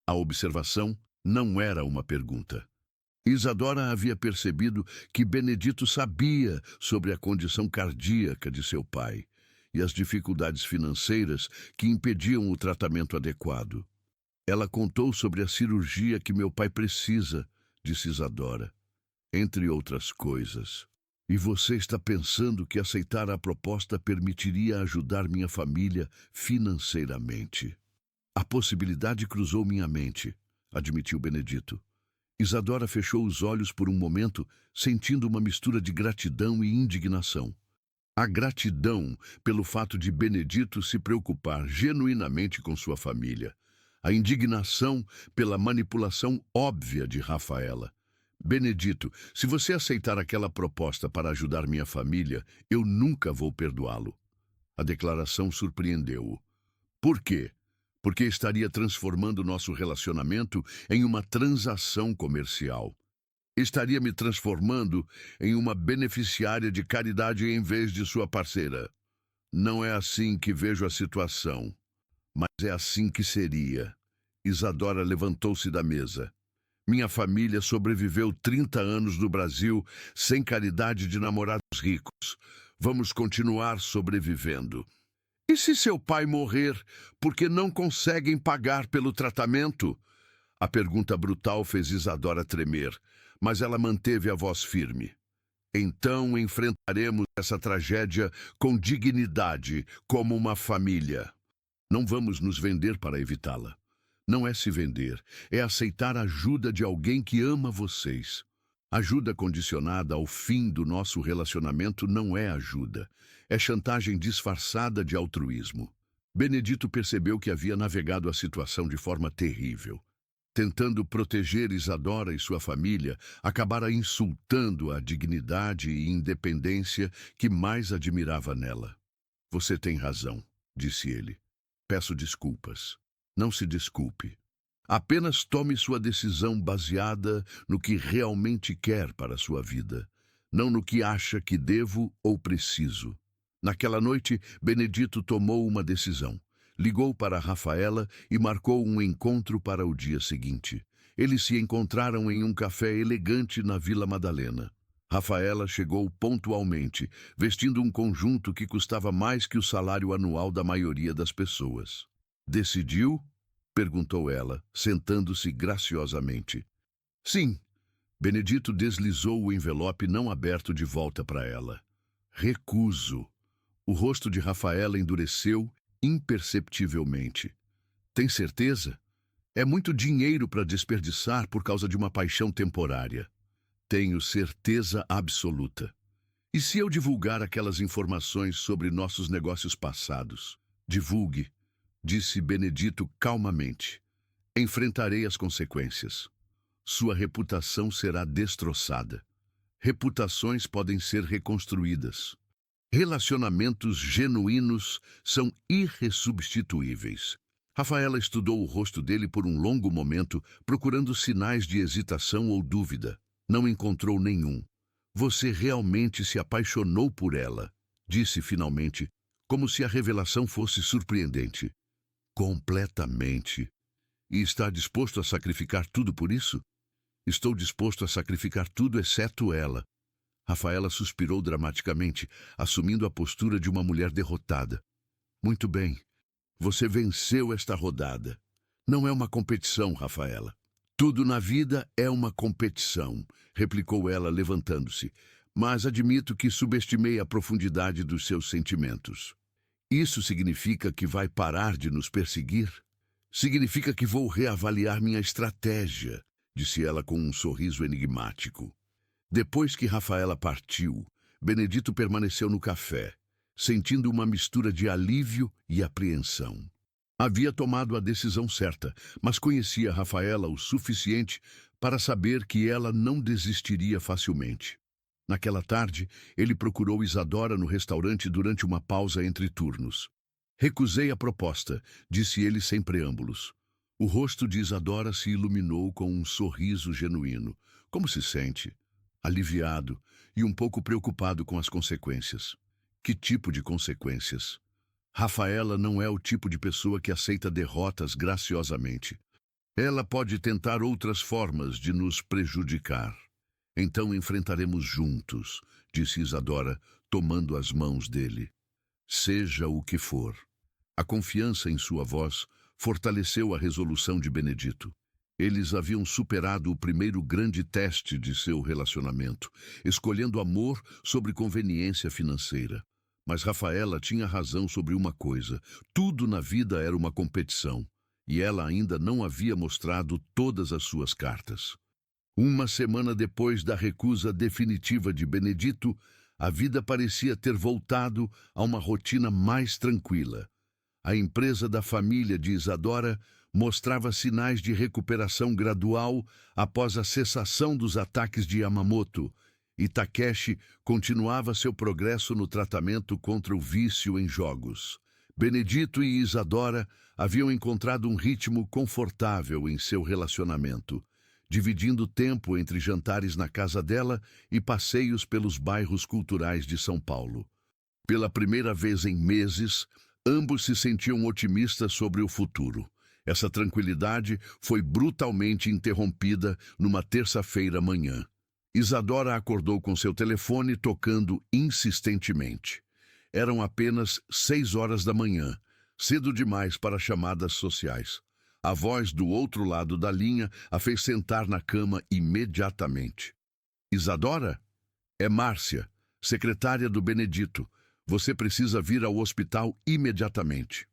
A observação não era uma pergunta. Isadora havia percebido que Benedito sabia sobre a condição cardíaca de seu pai e as dificuldades financeiras que impediam o tratamento adequado. "Ela contou sobre a cirurgia que meu pai precisa", disse Isadora, "entre outras coisas. E você está pensando que aceitar a proposta permitiria ajudar minha família financeiramente." "A possibilidade cruzou minha mente", admitiu Benedito. Isadora fechou os olhos por um momento, sentindo uma mistura de gratidão e indignação. A gratidão pelo fato de Benedito se preocupar genuinamente com sua família. A indignação pela manipulação óbvia de Rafaela. "Benedito, se você aceitar aquela proposta para ajudar minha família, eu nunca vou perdoá-lo." A declaração surpreendeu-o. "Por quê?" "Porque estaria transformando nosso relacionamento em uma transação comercial. Estaria me transformando em uma beneficiária de caridade em vez de sua parceira. Não é assim que vejo a situação, mas é assim que seria." Isadora levantou-se da mesa. "Minha família sobreviveu 30 anos no Brasil sem caridade de namorados ricos. Vamos continuar sobrevivendo." "E se seu pai morrer porque não conseguem pagar pelo tratamento?" A pergunta brutal fez Isadora tremer, mas ela manteve a voz firme. "Então enfrentaremos essa tragédia com dignidade, como uma família. Não vamos nos vender para evitá-la. Não é se vender, é aceitar a ajuda de alguém que ama vocês. Ajuda condicionada ao fim do nosso relacionamento não é ajuda. É chantagem disfarçada de altruísmo." Benedito percebeu que havia navegado a situação de forma terrível. Tentando proteger Isadora e sua família, acabara insultando a dignidade e independência que mais admirava nela. "Você tem razão", disse ele. "Peço desculpas." "Não se desculpe. Apenas tome sua decisão baseada no que realmente quer para a sua vida, não no que acha que devo ou preciso." Naquela noite, Benedito tomou uma decisão. Ligou para Rafaela e marcou um encontro para o dia seguinte. Eles se encontraram em um café elegante na Vila Madalena. Rafaela chegou pontualmente, vestindo um conjunto que custava mais que o salário anual da maioria das pessoas. "Decidiu?" perguntou ela, sentando-se graciosamente. "Sim." Benedito deslizou o envelope não aberto de volta para ela. "Recuso." O rosto de Rafaela endureceu imperceptivelmente. Tem certeza? É muito dinheiro para desperdiçar por causa de uma paixão temporária. Tenho certeza absoluta. E se eu divulgar aquelas informações sobre nossos negócios passados? Divulgue, disse Benedito calmamente. Enfrentarei as consequências. Sua reputação será destroçada. Reputações podem ser reconstruídas. Relacionamentos genuínos são irressubstituíveis. Rafaela estudou o rosto dele por um longo momento, procurando sinais de hesitação ou dúvida. Não encontrou nenhum. Você realmente se apaixonou por ela, disse finalmente, como se a revelação fosse surpreendente. Completamente. E está disposto a sacrificar tudo por isso? Estou disposto a sacrificar tudo exceto ela. Rafaela suspirou dramaticamente, assumindo a postura de uma mulher derrotada. Muito bem. Você venceu esta rodada. Não é uma competição, Rafaela. Tudo na vida é uma competição, replicou ela, levantando-se. Mas admito que subestimei a profundidade dos seus sentimentos. Isso significa que vai parar de nos perseguir? Significa que vou reavaliar minha estratégia, disse ela com um sorriso enigmático. Depois que Rafaela partiu, Benedito permaneceu no café, sentindo uma mistura de alívio e apreensão. Havia tomado a decisão certa, mas conhecia Rafaela o suficiente para saber que ela não desistiria facilmente. Naquela tarde, ele procurou Isadora no restaurante durante uma pausa entre turnos. Recusei a proposta, disse ele sem preâmbulos. O rosto de Isadora se iluminou com um sorriso genuíno. Como se sente? Aliviado e um pouco preocupado com as consequências. Que tipo de consequências? Rafaela não é o tipo de pessoa que aceita derrotas graciosamente. Ela pode tentar outras formas de nos prejudicar. Então enfrentaremos juntos, disse Isadora, tomando as mãos dele. Seja o que for. A confiança em sua voz fortaleceu a resolução de Benedito. Eles haviam superado o primeiro grande teste de seu relacionamento, escolhendo amor sobre conveniência financeira. Mas Rafaela tinha razão sobre uma coisa: tudo na vida era uma competição, e ela ainda não havia mostrado todas as suas cartas. Uma semana depois da recusa definitiva de Benedito, a vida parecia ter voltado a uma rotina mais tranquila. A empresa da família de Isadora mostrava sinais de recuperação gradual após a cessação dos ataques de Yamamoto, e Takeshi continuava seu progresso no tratamento contra o vício em jogos. Benedito e Isadora haviam encontrado um ritmo confortável em seu relacionamento, dividindo tempo entre jantares na casa dela e passeios pelos bairros culturais de São Paulo. Pela primeira vez em meses, ambos se sentiam otimistas sobre o futuro. Essa tranquilidade foi brutalmente interrompida numa terça-feira manhã. Isadora acordou com seu telefone tocando insistentemente. Eram apenas 6 horas da manhã, cedo demais para chamadas sociais. A voz do outro lado da linha a fez sentar na cama imediatamente. Isadora? É Márcia, secretária do Benedito. Você precisa vir ao hospital imediatamente.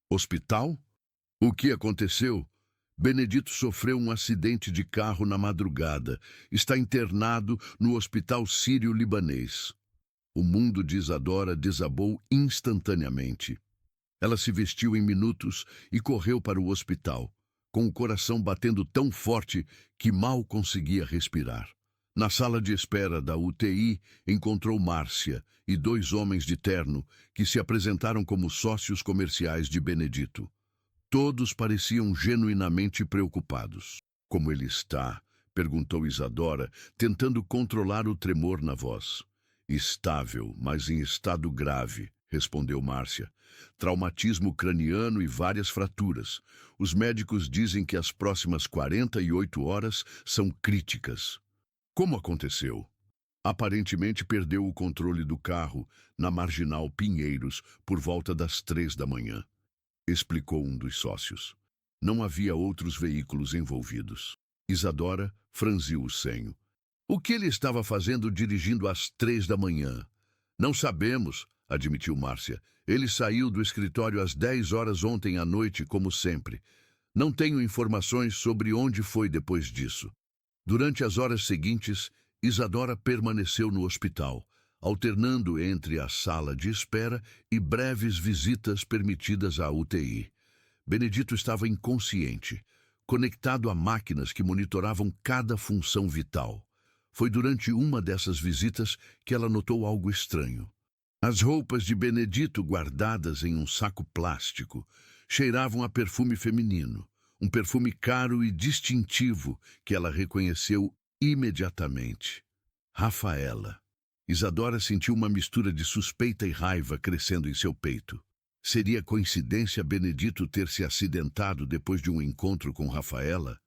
Hospital? O que aconteceu? Benedito sofreu um acidente de carro na madrugada. Está internado no Hospital Sírio-Libanês. O mundo de Isadora desabou instantaneamente. Ela se vestiu em minutos e correu para o hospital, com o coração batendo tão forte que mal conseguia respirar. Na sala de espera da UTI, encontrou Márcia e 2 homens de terno que se apresentaram como sócios comerciais de Benedito. Todos pareciam genuinamente preocupados. Como ele está? Perguntou Isadora, tentando controlar o tremor na voz. Estável, mas em estado grave, respondeu Márcia. Traumatismo craniano e várias fraturas. Os médicos dizem que as próximas 48 horas são críticas. Como aconteceu? Aparentemente perdeu o controle do carro na Marginal Pinheiros por volta das 3 da manhã. Explicou um dos sócios. Não havia outros veículos envolvidos. Isadora franziu o senho. O que ele estava fazendo dirigindo às 3 da manhã? Não sabemos. admitiu Márcia. Ele saiu do escritório às 10 horas ontem à noite, como sempre. Não tenho informações sobre onde foi depois disso. Durante as horas seguintes, Isadora permaneceu no hospital, alternando entre a sala de espera e breves visitas permitidas à UTI. Benedito estava inconsciente, conectado a máquinas que monitoravam cada função vital. Foi durante uma dessas visitas que ela notou algo estranho. As roupas de Benedito, guardadas em um saco plástico, cheiravam a perfume feminino, um perfume caro e distintivo que ela reconheceu imediatamente. Rafaela. Isadora sentiu uma mistura de suspeita e raiva crescendo em seu peito. Seria coincidência Benedito ter se acidentado depois de um encontro com Rafaela?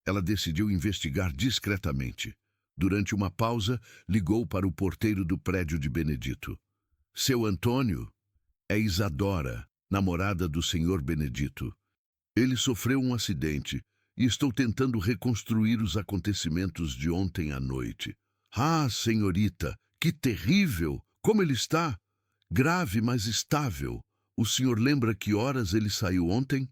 Ela decidiu investigar discretamente. Durante uma pausa, ligou para o porteiro do prédio de Benedito. Seu Antônio? É Isadora, namorada do senhor Benedito. Ele sofreu um acidente e estou tentando reconstruir os acontecimentos de ontem à noite. Ah, senhorita, que terrível! Como ele está? Grave, mas estável. O senhor lembra que horas ele saiu ontem?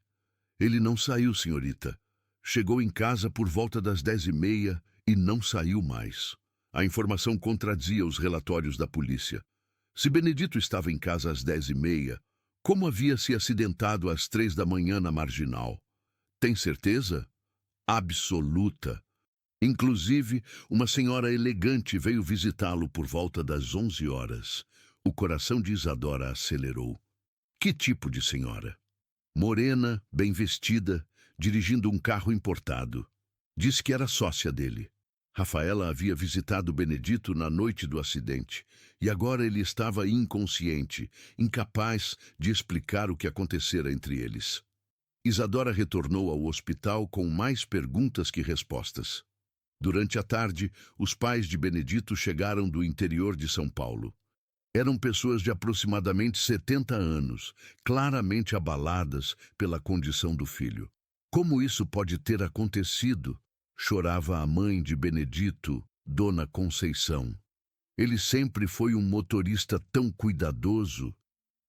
Ele não saiu, senhorita. Chegou em casa por volta das 10h30 e não saiu mais. A informação contradizia os relatórios da polícia. Se Benedito estava em casa às 10h30, como havia se acidentado às 3 da manhã na Marginal? Tem certeza? Absoluta. Inclusive, uma senhora elegante veio visitá-lo por volta das 11 horas. O coração de Isadora acelerou. Que tipo de senhora? Morena, bem vestida, dirigindo um carro importado. Disse que era sócia dele. Rafaela havia visitado Benedito na noite do acidente, e agora ele estava inconsciente, incapaz de explicar o que acontecera entre eles. Isadora retornou ao hospital com mais perguntas que respostas. Durante a tarde, os pais de Benedito chegaram do interior de São Paulo. Eram pessoas de aproximadamente 70 anos, claramente abaladas pela condição do filho. Como isso pode ter acontecido? Chorava a mãe de Benedito, Dona Conceição. Ele sempre foi um motorista tão cuidadoso.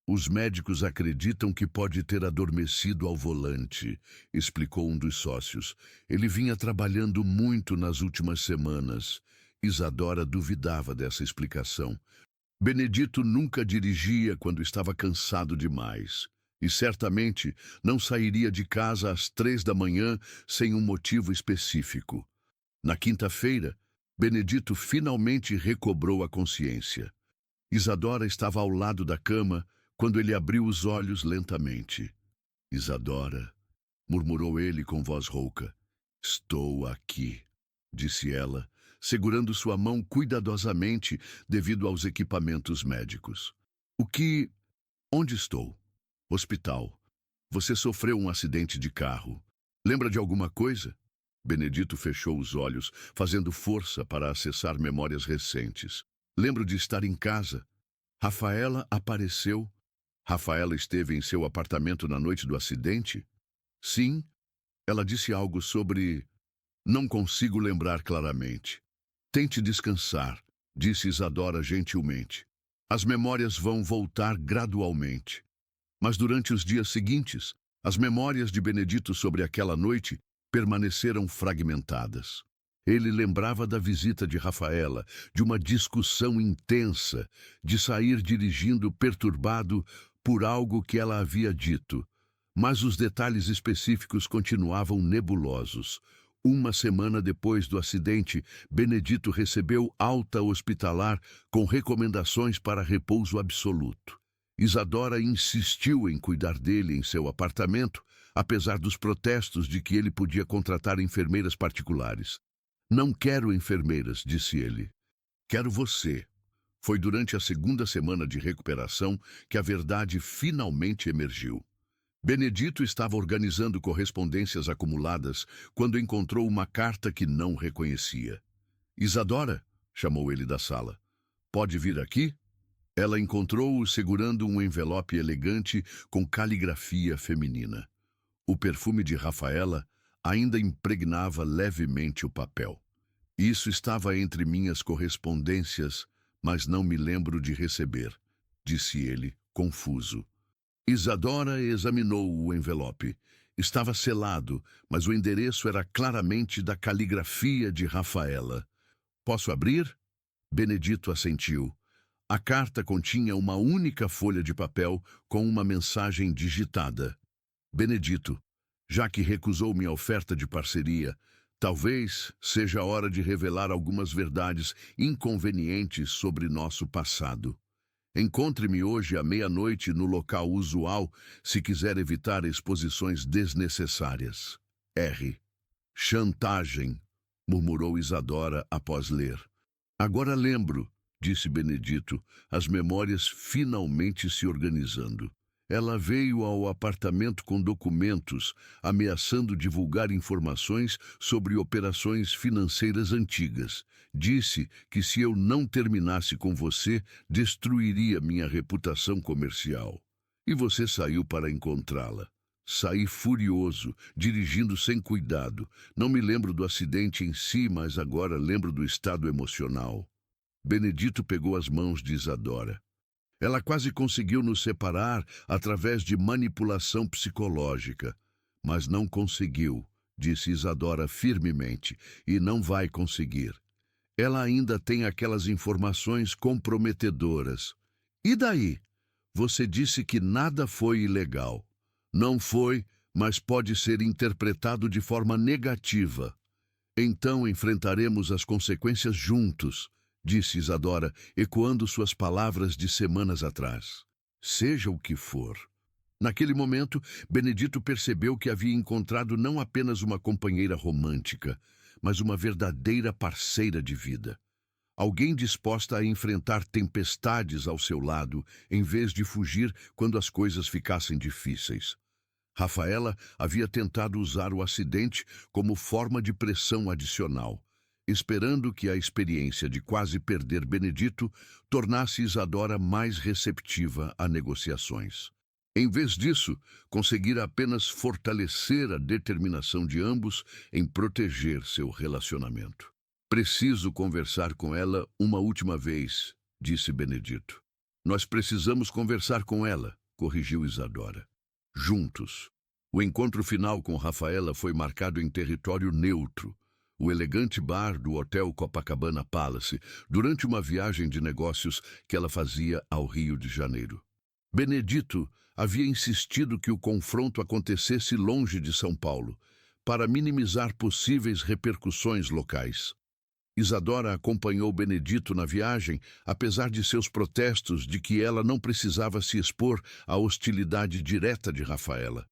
Os médicos acreditam que pode ter adormecido ao volante, explicou um dos sócios. Ele vinha trabalhando muito nas últimas semanas. Isadora duvidava dessa explicação. Benedito nunca dirigia quando estava cansado demais. E certamente não sairia de casa às 3 da manhã sem um motivo específico. Na quinta-feira, Benedito finalmente recobrou a consciência. Isadora estava ao lado da cama quando ele abriu os olhos lentamente. Isadora, murmurou ele com voz rouca. Estou aqui, disse ela, segurando sua mão cuidadosamente devido aos equipamentos médicos. Onde estou? Hospital. Você sofreu um acidente de carro. Lembra de alguma coisa? Benedito fechou os olhos, fazendo força para acessar memórias recentes. Lembro de estar em casa. Rafaela apareceu. Rafaela esteve em seu apartamento na noite do acidente? Sim. Ela disse algo sobre... Não consigo lembrar claramente. Tente descansar, disse Isadora gentilmente. As memórias vão voltar gradualmente. Mas durante os dias seguintes, as memórias de Benedito sobre aquela noite permaneceram fragmentadas. Ele lembrava da visita de Rafaela, de uma discussão intensa, de sair dirigindo perturbado por algo que ela havia dito. Mas os detalhes específicos continuavam nebulosos. Uma semana depois do acidente, Benedito recebeu alta hospitalar com recomendações para repouso absoluto. Isadora insistiu em cuidar dele em seu apartamento, apesar dos protestos de que ele podia contratar enfermeiras particulares. Não quero enfermeiras, disse ele. Quero você. Foi durante a segunda semana de recuperação que a verdade finalmente emergiu. Benedito estava organizando correspondências acumuladas quando encontrou uma carta que não reconhecia. Isadora, chamou ele da sala. Pode vir aqui? Ela encontrou-o segurando um envelope elegante com caligrafia feminina. O perfume de Rafaela ainda impregnava levemente o papel. Isso estava entre minhas correspondências, mas não me lembro de receber. disse ele, confuso. Isadora examinou o envelope. Estava selado, mas o endereço era claramente da caligrafia de Rafaela. Posso abrir? Benedito assentiu. A carta continha uma única folha de papel com uma mensagem digitada. Benedito, já que recusou minha oferta de parceria, talvez seja a hora de revelar algumas verdades inconvenientes sobre nosso passado. Encontre-me hoje à meia-noite no local usual se quiser evitar exposições desnecessárias. R. Chantagem, murmurou Isadora após ler. Agora lembro, disse Benedito, as memórias finalmente se organizando. Ela veio ao apartamento com documentos, ameaçando divulgar informações sobre operações financeiras antigas. Disse que se eu não terminasse com você, destruiria minha reputação comercial. E você saiu para encontrá-la. Saí furioso, dirigindo sem cuidado. Não me lembro do acidente em si, mas agora lembro do estado emocional. Benedito pegou as mãos de Isadora. Ela quase conseguiu nos separar através de manipulação psicológica. Mas não conseguiu, disse Isadora firmemente, e não vai conseguir. Ela ainda tem aquelas informações comprometedoras. E daí? Você disse que nada foi ilegal. Não foi, mas pode ser interpretado de forma negativa. Então enfrentaremos as consequências juntos, disse Isadora, ecoando suas palavras de semanas atrás. Seja o que for. Naquele momento, Benedito percebeu que havia encontrado não apenas uma companheira romântica, mas uma verdadeira parceira de vida. Alguém disposta a enfrentar tempestades ao seu lado, em vez de fugir quando as coisas ficassem difíceis. Rafaela havia tentado usar o acidente como forma de pressão adicional, esperando que a experiência de quase perder Benedito tornasse Isadora mais receptiva a negociações. Em vez disso, conseguira apenas fortalecer a determinação de ambos em proteger seu relacionamento. Preciso conversar com ela uma última vez, disse Benedito. Nós precisamos conversar com ela, corrigiu Isadora. Juntos. O encontro final com Rafaela foi marcado em território neutro, o elegante bar do Hotel Copacabana Palace, durante uma viagem de negócios que ela fazia ao Rio de Janeiro. Benedito havia insistido que o confronto acontecesse longe de São Paulo, para minimizar possíveis repercussões locais. Isadora acompanhou Benedito na viagem, apesar de seus protestos de que ela não precisava se expor à hostilidade direta de Rafaela.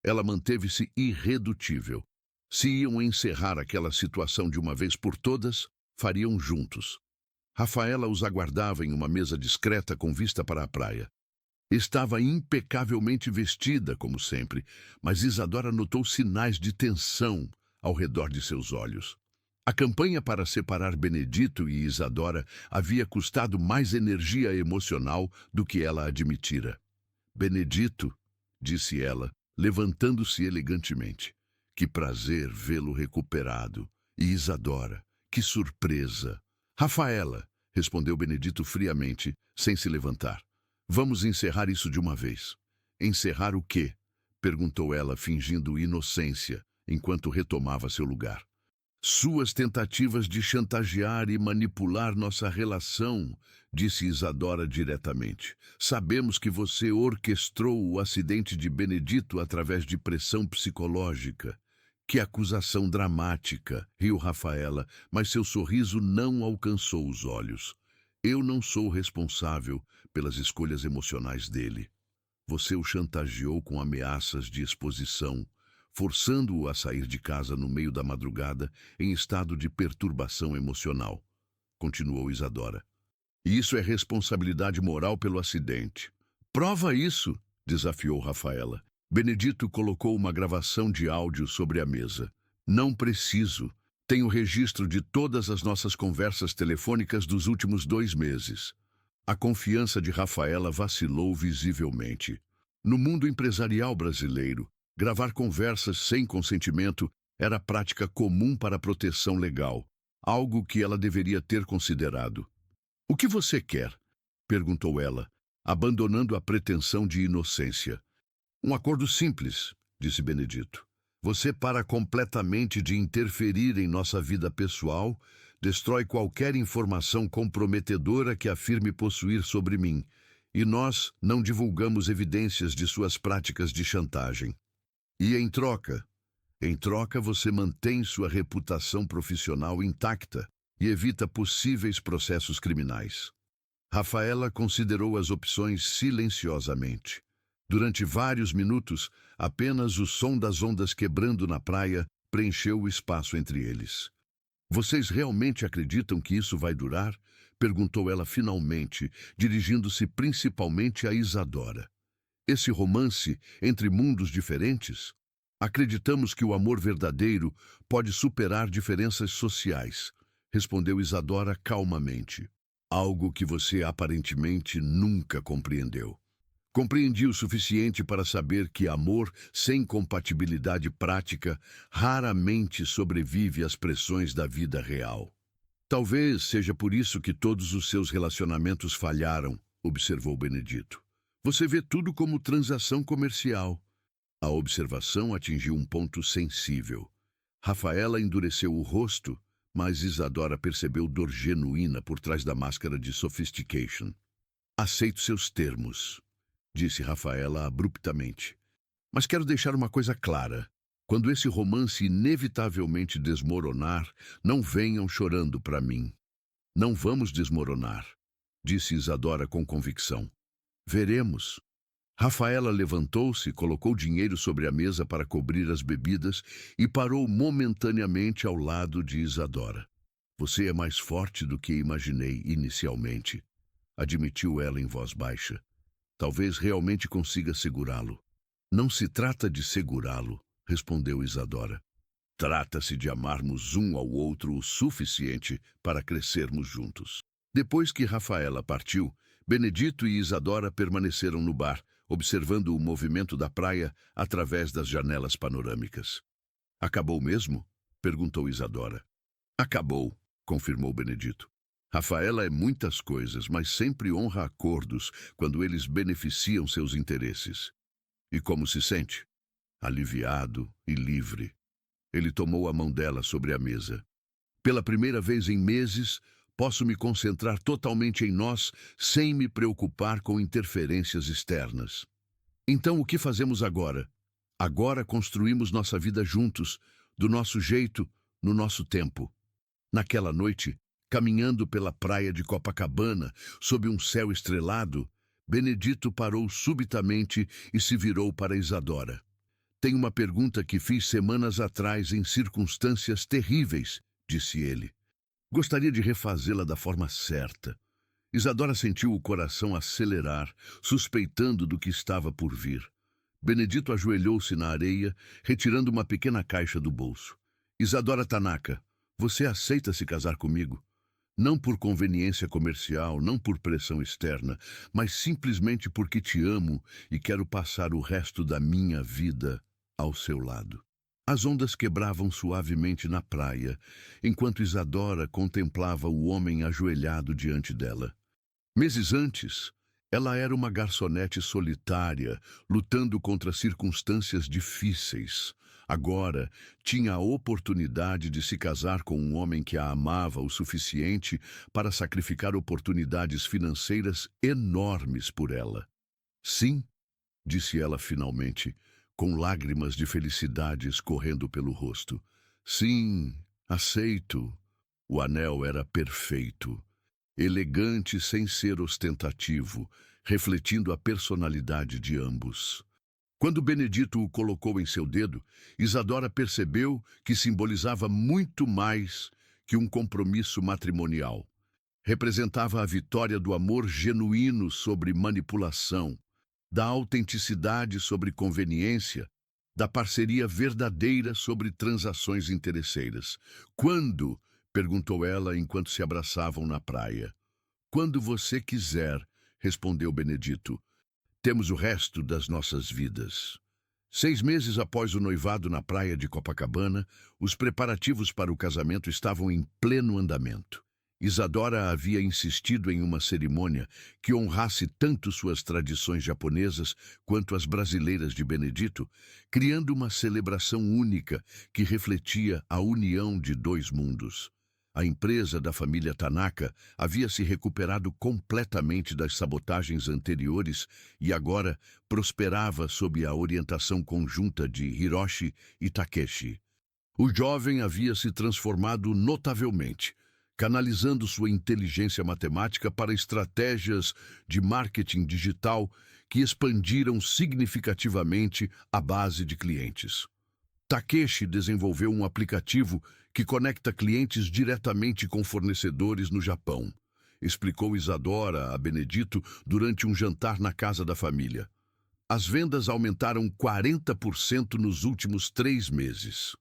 Ela manteve-se irredutível. Se iam encerrar aquela situação de uma vez por todas, fariam juntos. Rafaela os aguardava em uma mesa discreta com vista para a praia. Estava impecavelmente vestida, como sempre, mas Isadora notou sinais de tensão ao redor de seus olhos. A campanha para separar Benedito e Isadora havia custado mais energia emocional do que ela admitira. Benedito, disse ela, levantando-se elegantemente. Que prazer vê-lo recuperado. E Isadora, que surpresa. Rafaela, respondeu Benedito friamente, sem se levantar. Vamos encerrar isso de uma vez. Encerrar o quê? Perguntou ela, fingindo inocência, enquanto retomava seu lugar. Suas tentativas de chantagear e manipular nossa relação, disse Isadora diretamente. Sabemos que você orquestrou o acidente de Benedito através de pressão psicológica. Que acusação dramática, riu Rafaela, mas seu sorriso não alcançou os olhos. Eu não sou responsável pelas escolhas emocionais dele. Você o chantageou com ameaças de exposição, forçando-o a sair de casa no meio da madrugada em estado de perturbação emocional, continuou Isadora. E isso é responsabilidade moral pelo acidente. Prova isso, desafiou Rafaela. Benedito colocou uma gravação de áudio sobre a mesa. Não preciso. Tenho registro de todas as nossas conversas telefônicas dos últimos 2 meses. A confiança de Rafaela vacilou visivelmente. No mundo empresarial brasileiro, gravar conversas sem consentimento era prática comum para proteção legal, algo que ela deveria ter considerado. O que você quer? Perguntou ela, abandonando a pretensão de inocência. Um acordo simples, disse Benedito. Você para completamente de interferir em nossa vida pessoal, destrói qualquer informação comprometedora que afirme possuir sobre mim, e nós não divulgamos evidências de suas práticas de chantagem. E em troca você mantém sua reputação profissional intacta e evita possíveis processos criminais. Rafaela considerou as opções silenciosamente. Durante vários minutos, apenas o som das ondas quebrando na praia preencheu o espaço entre eles. Vocês realmente acreditam que isso vai durar? Perguntou ela finalmente, dirigindo-se principalmente a Isadora. Esse romance entre mundos diferentes? Acreditamos que o amor verdadeiro pode superar diferenças sociais, respondeu Isadora calmamente. Algo que você aparentemente nunca compreendeu. Compreendi o suficiente para saber que amor sem compatibilidade prática raramente sobrevive às pressões da vida real. Talvez seja por isso que todos os seus relacionamentos falharam, observou Benedito. Você vê tudo como transação comercial. A observação atingiu um ponto sensível. Rafaela endureceu o rosto, mas Isadora percebeu dor genuína por trás da máscara de sophistication. Aceito seus termos, disse Rafaela abruptamente. Mas quero deixar uma coisa clara. Quando esse romance inevitavelmente desmoronar, não venham chorando para mim. Não vamos desmoronar, disse Isadora com convicção. Veremos. Rafaela levantou-se, colocou dinheiro sobre a mesa para cobrir as bebidas e parou momentaneamente ao lado de Isadora. Você é mais forte do que imaginei inicialmente, admitiu ela em voz baixa. Talvez realmente consiga segurá-lo. Não se trata de segurá-lo, respondeu Isadora. Trata-se de amarmos um ao outro o suficiente para crescermos juntos. Depois que Rafaela partiu, Benedito e Isadora permaneceram no bar, observando o movimento da praia através das janelas panorâmicas. Acabou mesmo? Perguntou Isadora. Acabou, confirmou Benedito. Rafaela é muitas coisas, mas sempre honra acordos quando eles beneficiam seus interesses. E como se sente? Aliviado e livre. Ele tomou a mão dela sobre a mesa. Pela primeira vez em meses, posso me concentrar totalmente em nós sem me preocupar com interferências externas. Então o que fazemos agora? Agora construímos nossa vida juntos, do nosso jeito, no nosso tempo. Naquela noite, caminhando pela praia de Copacabana, sob um céu estrelado, Benedito parou subitamente e se virou para Isadora. Tem uma pergunta que fiz semanas atrás em circunstâncias terríveis, disse ele. Gostaria de refazê-la da forma certa. Isadora sentiu o coração acelerar, suspeitando do que estava por vir. Benedito ajoelhou-se na areia, retirando uma pequena caixa do bolso. Isadora Tanaka, você aceita se casar comigo? Não por conveniência comercial, não por pressão externa, mas simplesmente porque te amo e quero passar o resto da minha vida ao seu lado. As ondas quebravam suavemente na praia, enquanto Isadora contemplava o homem ajoelhado diante dela. Meses antes, ela era uma garçonete solitária, lutando contra circunstâncias difíceis. Agora, tinha a oportunidade de se casar com um homem que a amava o suficiente para sacrificar oportunidades financeiras enormes por ela. Sim, disse ela finalmente, com lágrimas de felicidade escorrendo pelo rosto. Sim, aceito. O anel era perfeito. Elegante sem ser ostentativo, refletindo a personalidade de ambos. Quando Benedito o colocou em seu dedo, Isadora percebeu que simbolizava muito mais que um compromisso matrimonial. Representava a vitória do amor genuíno sobre manipulação, da autenticidade sobre conveniência, da parceria verdadeira sobre transações interesseiras. Quando? Perguntou ela enquanto se abraçavam na praia. Quando você quiser, respondeu Benedito. Temos o resto das nossas vidas. 6 meses após o noivado na praia de Copacabana, os preparativos para o casamento estavam em pleno andamento. Isadora havia insistido em uma cerimônia que honrasse tanto suas tradições japonesas quanto as brasileiras de Benedito, criando uma celebração única que refletia a união de dois mundos. A empresa da família Tanaka havia se recuperado completamente das sabotagens anteriores e agora prosperava sob a orientação conjunta de Hiroshi e Takeshi. O jovem havia se transformado notavelmente, canalizando sua inteligência matemática para estratégias de marketing digital que expandiram significativamente a base de clientes. Takeshi desenvolveu um aplicativo que conecta clientes diretamente com fornecedores no Japão, explicou Isadora a Benedito durante um jantar na casa da família. As vendas aumentaram 40% nos últimos 3 meses.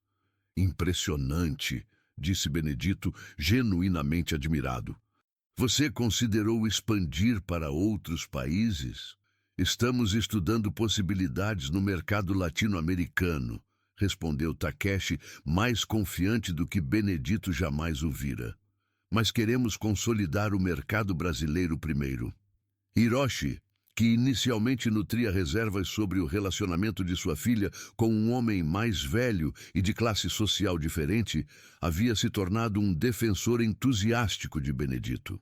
Impressionante, disse Benedito, genuinamente admirado. Você considerou expandir para outros países? Estamos estudando possibilidades no mercado latino-americano, respondeu Takeshi, mais confiante do que Benedito jamais o vira. Mas queremos consolidar o mercado brasileiro primeiro. Hiroshi, que inicialmente nutria reservas sobre o relacionamento de sua filha com um homem mais velho e de classe social diferente, havia se tornado um defensor entusiástico de Benedito.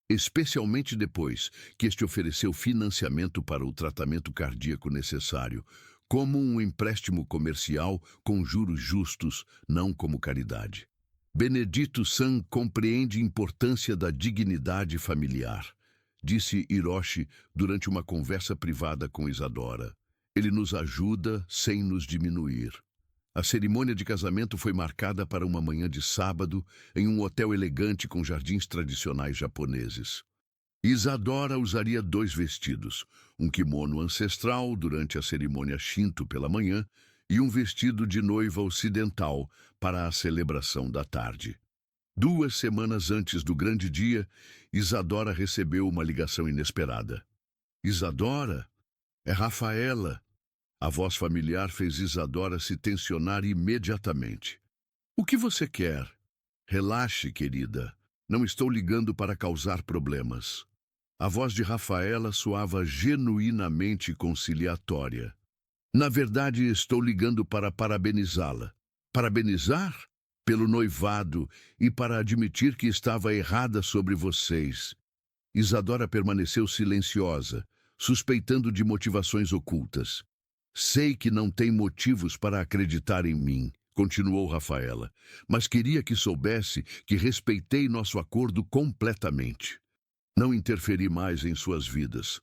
Especialmente depois que este ofereceu financiamento para o tratamento cardíaco necessário, como um empréstimo comercial com juros justos, não como caridade. Benedito-san compreende a importância da dignidade familiar, disse Hiroshi durante uma conversa privada com Isadora. Ele nos ajuda sem nos diminuir. A cerimônia de casamento foi marcada para uma manhã de sábado em um hotel elegante com jardins tradicionais japoneses. Isadora usaria 2 vestidos, um kimono ancestral durante a cerimônia Shinto pela manhã e um vestido de noiva ocidental para a celebração da tarde. 2 semanas antes do grande dia, Isadora recebeu uma ligação inesperada. Isadora? É Rafaela. A voz familiar fez Isadora se tensionar imediatamente. O que você quer? Relaxe, querida. Não estou ligando para causar problemas. A voz de Rafaela soava genuinamente conciliatória. Na verdade, estou ligando para parabenizá-la. Parabenizar? Pelo noivado e para admitir que estava errada sobre vocês. Isadora permaneceu silenciosa, suspeitando de motivações ocultas. Sei que não tem motivos para acreditar em mim, continuou Rafaela, mas queria que soubesse que respeitei nosso acordo completamente. Não interferi mais em suas vidas.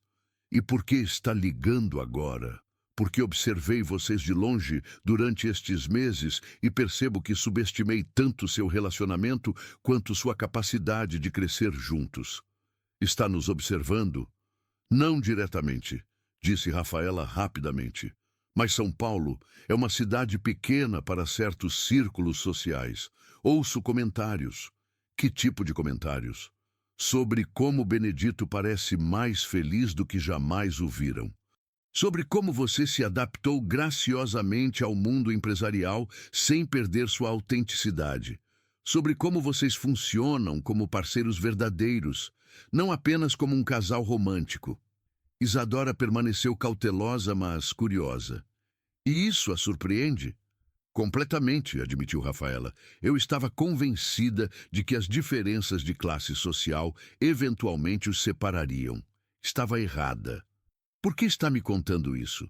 E por que está ligando agora? Porque observei vocês de longe durante estes meses e percebo que subestimei tanto seu relacionamento quanto sua capacidade de crescer juntos. Está nos observando? Não diretamente, disse Rafaela rapidamente. Mas São Paulo é uma cidade pequena para certos círculos sociais. Ouço comentários. Que tipo de comentários? Sobre como Benedito parece mais feliz do que jamais o viram. Sobre como você se adaptou graciosamente ao mundo empresarial sem perder sua autenticidade. Sobre como vocês funcionam como parceiros verdadeiros, não apenas como um casal romântico. Isadora permaneceu cautelosa, mas curiosa. E isso a surpreende? Completamente, admitiu Rafaela. Eu estava convencida de que as diferenças de classe social eventualmente os separariam. Estava errada. Por que está me contando isso?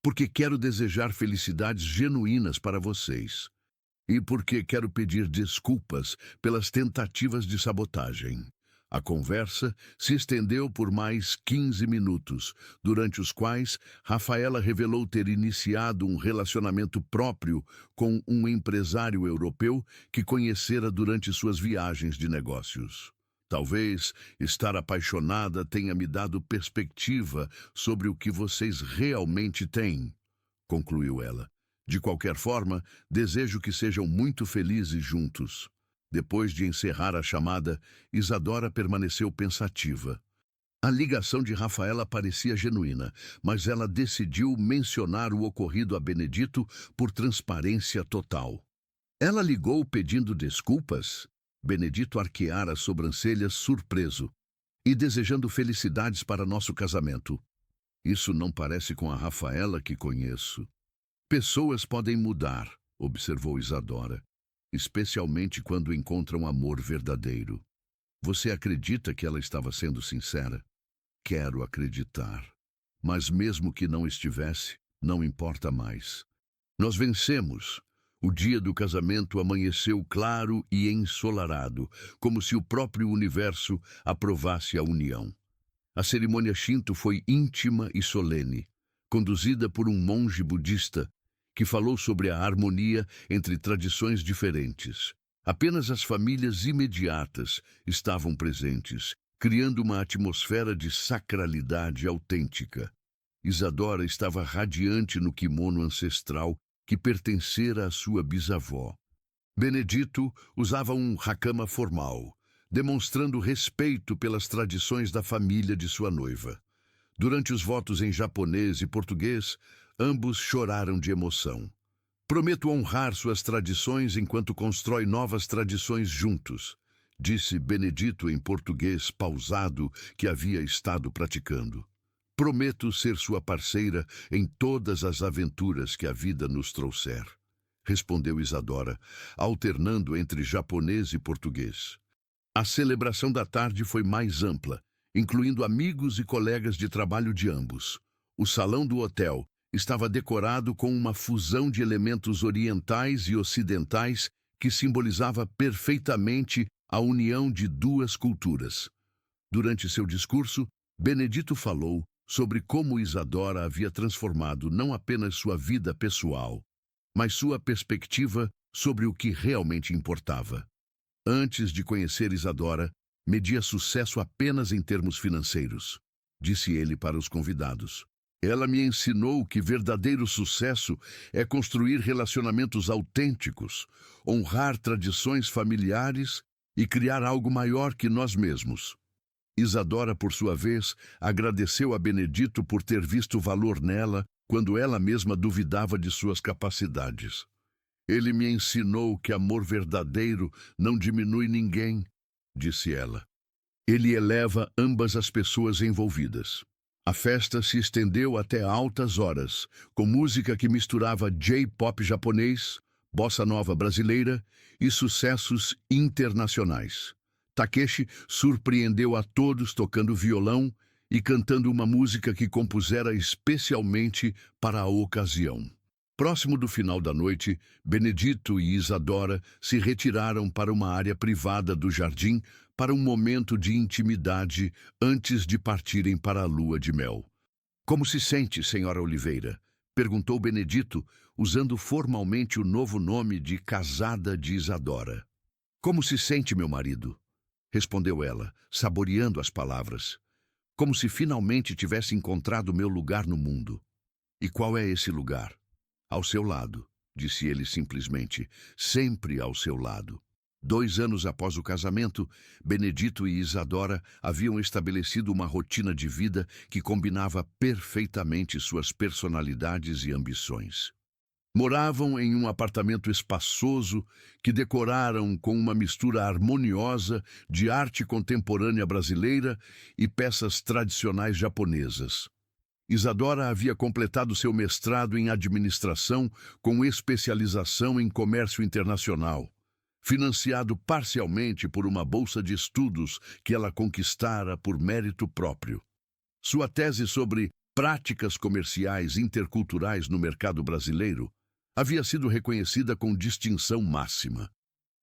Porque quero desejar felicidades genuínas para vocês. E porque quero pedir desculpas pelas tentativas de sabotagem. A conversa se estendeu por mais 15 minutos, durante os quais Rafaela revelou ter iniciado um relacionamento próprio com um empresário europeu que conhecera durante suas viagens de negócios. Talvez estar apaixonada tenha me dado perspectiva sobre o que vocês realmente têm, concluiu ela. De qualquer forma, desejo que sejam muito felizes juntos. Depois de encerrar a chamada, Isadora permaneceu pensativa. A ligação de Rafaela parecia genuína, mas ela decidiu mencionar o ocorrido a Benedito por transparência total. Ela ligou pedindo desculpas? Benedito arqueara as sobrancelhas, surpreso, e desejando felicidades para nosso casamento. Isso não parece com a Rafaela que conheço. Pessoas podem mudar, observou Isadora, especialmente quando encontram amor verdadeiro. Você acredita que ela estava sendo sincera? Quero acreditar. Mas mesmo que não estivesse, não importa mais. Nós vencemos. O dia do casamento amanheceu claro e ensolarado, como se o próprio universo aprovasse a união. A cerimônia Shinto foi íntima e solene, conduzida por um monge budista que falou sobre a harmonia entre tradições diferentes. Apenas as famílias imediatas estavam presentes, criando uma atmosfera de sacralidade autêntica. Isadora estava radiante no kimono ancestral que pertencera à sua bisavó. Benedito usava um hakama formal, demonstrando respeito pelas tradições da família de sua noiva. Durante os votos em japonês e português, ambos choraram de emoção. Prometo honrar suas tradições enquanto constrói novas tradições juntos, disse Benedito em português pausado que havia estado praticando. Prometo ser sua parceira em todas as aventuras que a vida nos trouxer, respondeu Isadora, alternando entre japonês e português. A celebração da tarde foi mais ampla, incluindo amigos e colegas de trabalho de ambos. O salão do hotel estava decorado com uma fusão de elementos orientais e ocidentais que simbolizava perfeitamente a união de duas culturas. Durante seu discurso, Benedito falou sobre como Isadora havia transformado não apenas sua vida pessoal, mas sua perspectiva sobre o que realmente importava. Antes de conhecer Isadora, media sucesso apenas em termos financeiros, disse ele para os convidados. Ela me ensinou que verdadeiro sucesso é construir relacionamentos autênticos, honrar tradições familiares e criar algo maior que nós mesmos. Isadora, por sua vez, agradeceu a Benedito por ter visto valor nela quando ela mesma duvidava de suas capacidades. Ele me ensinou que amor verdadeiro não diminui ninguém, disse ela. Ele eleva ambas as pessoas envolvidas. A festa se estendeu até altas horas, com música que misturava J-pop japonês, bossa nova brasileira e sucessos internacionais. Takeshi surpreendeu a todos tocando violão e cantando uma música que compusera especialmente para a ocasião. Próximo do final da noite, Benedito e Isadora se retiraram para uma área privada do jardim para um momento de intimidade antes de partirem para a lua de mel. Como se sente, senhora Oliveira? Perguntou Benedito, usando formalmente o novo nome de casada de Isadora. Como se sente, meu marido? Respondeu ela, saboreando as palavras. Como se finalmente tivesse encontrado meu lugar no mundo. E qual é esse lugar? Ao seu lado, disse ele simplesmente, sempre ao seu lado. 2 anos após o casamento, Benedito e Isadora haviam estabelecido uma rotina de vida que combinava perfeitamente suas personalidades e ambições. Moravam em um apartamento espaçoso que decoraram com uma mistura harmoniosa de arte contemporânea brasileira e peças tradicionais japonesas. Isadora havia completado seu mestrado em administração com especialização em comércio internacional, financiado parcialmente por uma bolsa de estudos que ela conquistara por mérito próprio. Sua tese sobre práticas comerciais interculturais no mercado brasileiro havia sido reconhecida com distinção máxima.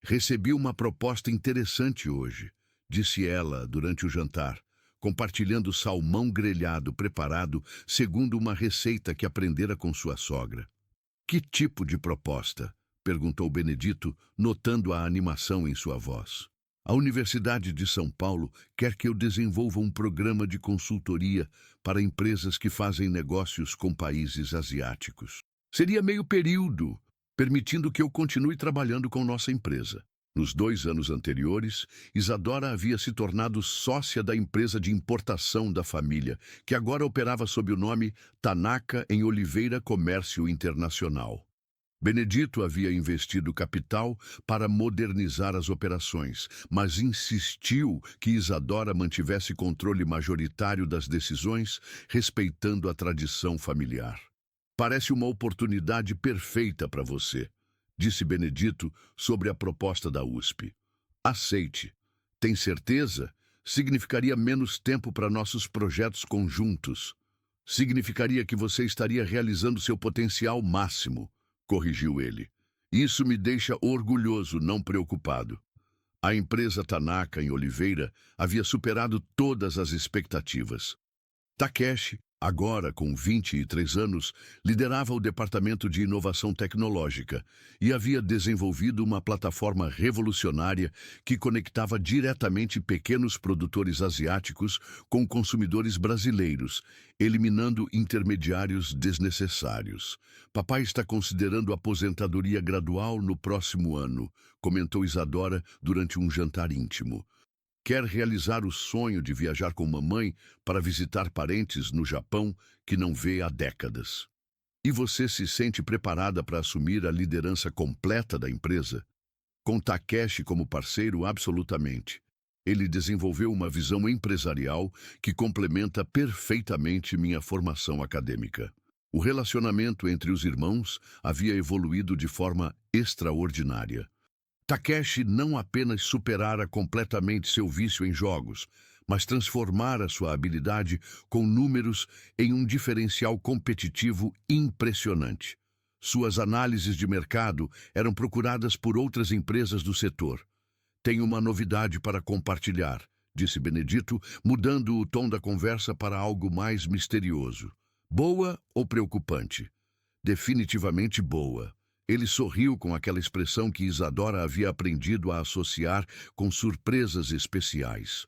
Recebi uma proposta interessante hoje, disse ela durante o jantar, compartilhando salmão grelhado preparado segundo uma receita que aprendera com sua sogra. Que tipo de proposta? Perguntou Benedito, notando a animação em sua voz. A Universidade de São Paulo quer que eu desenvolva um programa de consultoria para empresas que fazem negócios com países asiáticos. Seria meio período, permitindo que eu continue trabalhando com nossa empresa. Nos 2 anos anteriores, Isadora havia se tornado sócia da empresa de importação da família, que agora operava sob o nome Tanaka em Oliveira Comércio Internacional. Benedito havia investido capital para modernizar as operações, mas insistiu que Isadora mantivesse controle majoritário das decisões, respeitando a tradição familiar. Parece uma oportunidade perfeita para você, disse Benedito sobre a proposta da USP. Aceite. Tem certeza? Significaria menos tempo para nossos projetos conjuntos. Significaria que você estaria realizando seu potencial máximo, corrigiu ele. Isso me deixa orgulhoso, não preocupado. A empresa Tanaka, em Oliveira, havia superado todas as expectativas. Takeshi, agora com 23 anos, liderava o departamento de inovação tecnológica e havia desenvolvido uma plataforma revolucionária que conectava diretamente pequenos produtores asiáticos com consumidores brasileiros, eliminando intermediários desnecessários. Papai está considerando aposentadoria gradual no próximo ano, comentou Isadora durante um jantar íntimo. Quer realizar o sonho de viajar com mamãe para visitar parentes no Japão que não vê há décadas. E você se sente preparada para assumir a liderança completa da empresa? Com Takeshi como parceiro, absolutamente. Ele desenvolveu uma visão empresarial que complementa perfeitamente minha formação acadêmica. O relacionamento entre os irmãos havia evoluído de forma extraordinária. Takeshi não apenas superara completamente seu vício em jogos, mas transformara sua habilidade com números em um diferencial competitivo impressionante. Suas análises de mercado eram procuradas por outras empresas do setor. Tenho uma novidade para compartilhar, disse Benedito, mudando o tom da conversa para algo mais misterioso. Boa ou preocupante? Definitivamente boa. Ele sorriu com aquela expressão que Isadora havia aprendido a associar com surpresas especiais.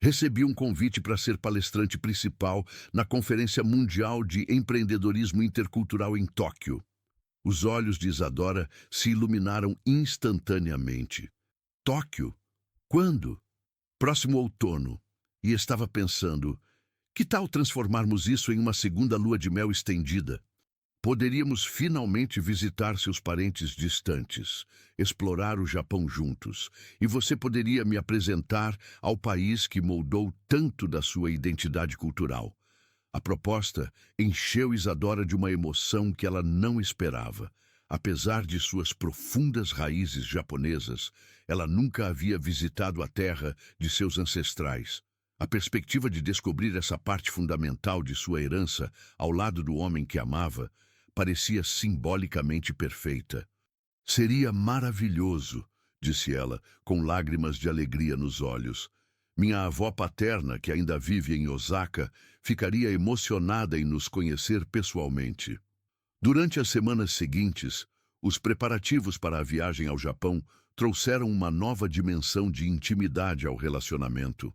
Recebi um convite para ser palestrante principal na Conferência Mundial de Empreendedorismo Intercultural em Tóquio. Os olhos de Isadora se iluminaram instantaneamente. Tóquio? Quando? Próximo outono. E estava pensando, que tal transformarmos isso em uma segunda lua de mel estendida? Poderíamos finalmente visitar seus parentes distantes, explorar o Japão juntos, e você poderia me apresentar ao país que moldou tanto da sua identidade cultural. A proposta encheu Isadora de uma emoção que ela não esperava. Apesar de suas profundas raízes japonesas, ela nunca havia visitado a terra de seus ancestrais. A perspectiva de descobrir essa parte fundamental de sua herança ao lado do homem que amava parecia simbolicamente perfeita. Seria maravilhoso, disse ela, com lágrimas de alegria nos olhos. Minha avó paterna, que ainda vive em Osaka, ficaria emocionada em nos conhecer pessoalmente. Durante as semanas seguintes, os preparativos para a viagem ao Japão trouxeram uma nova dimensão de intimidade ao relacionamento.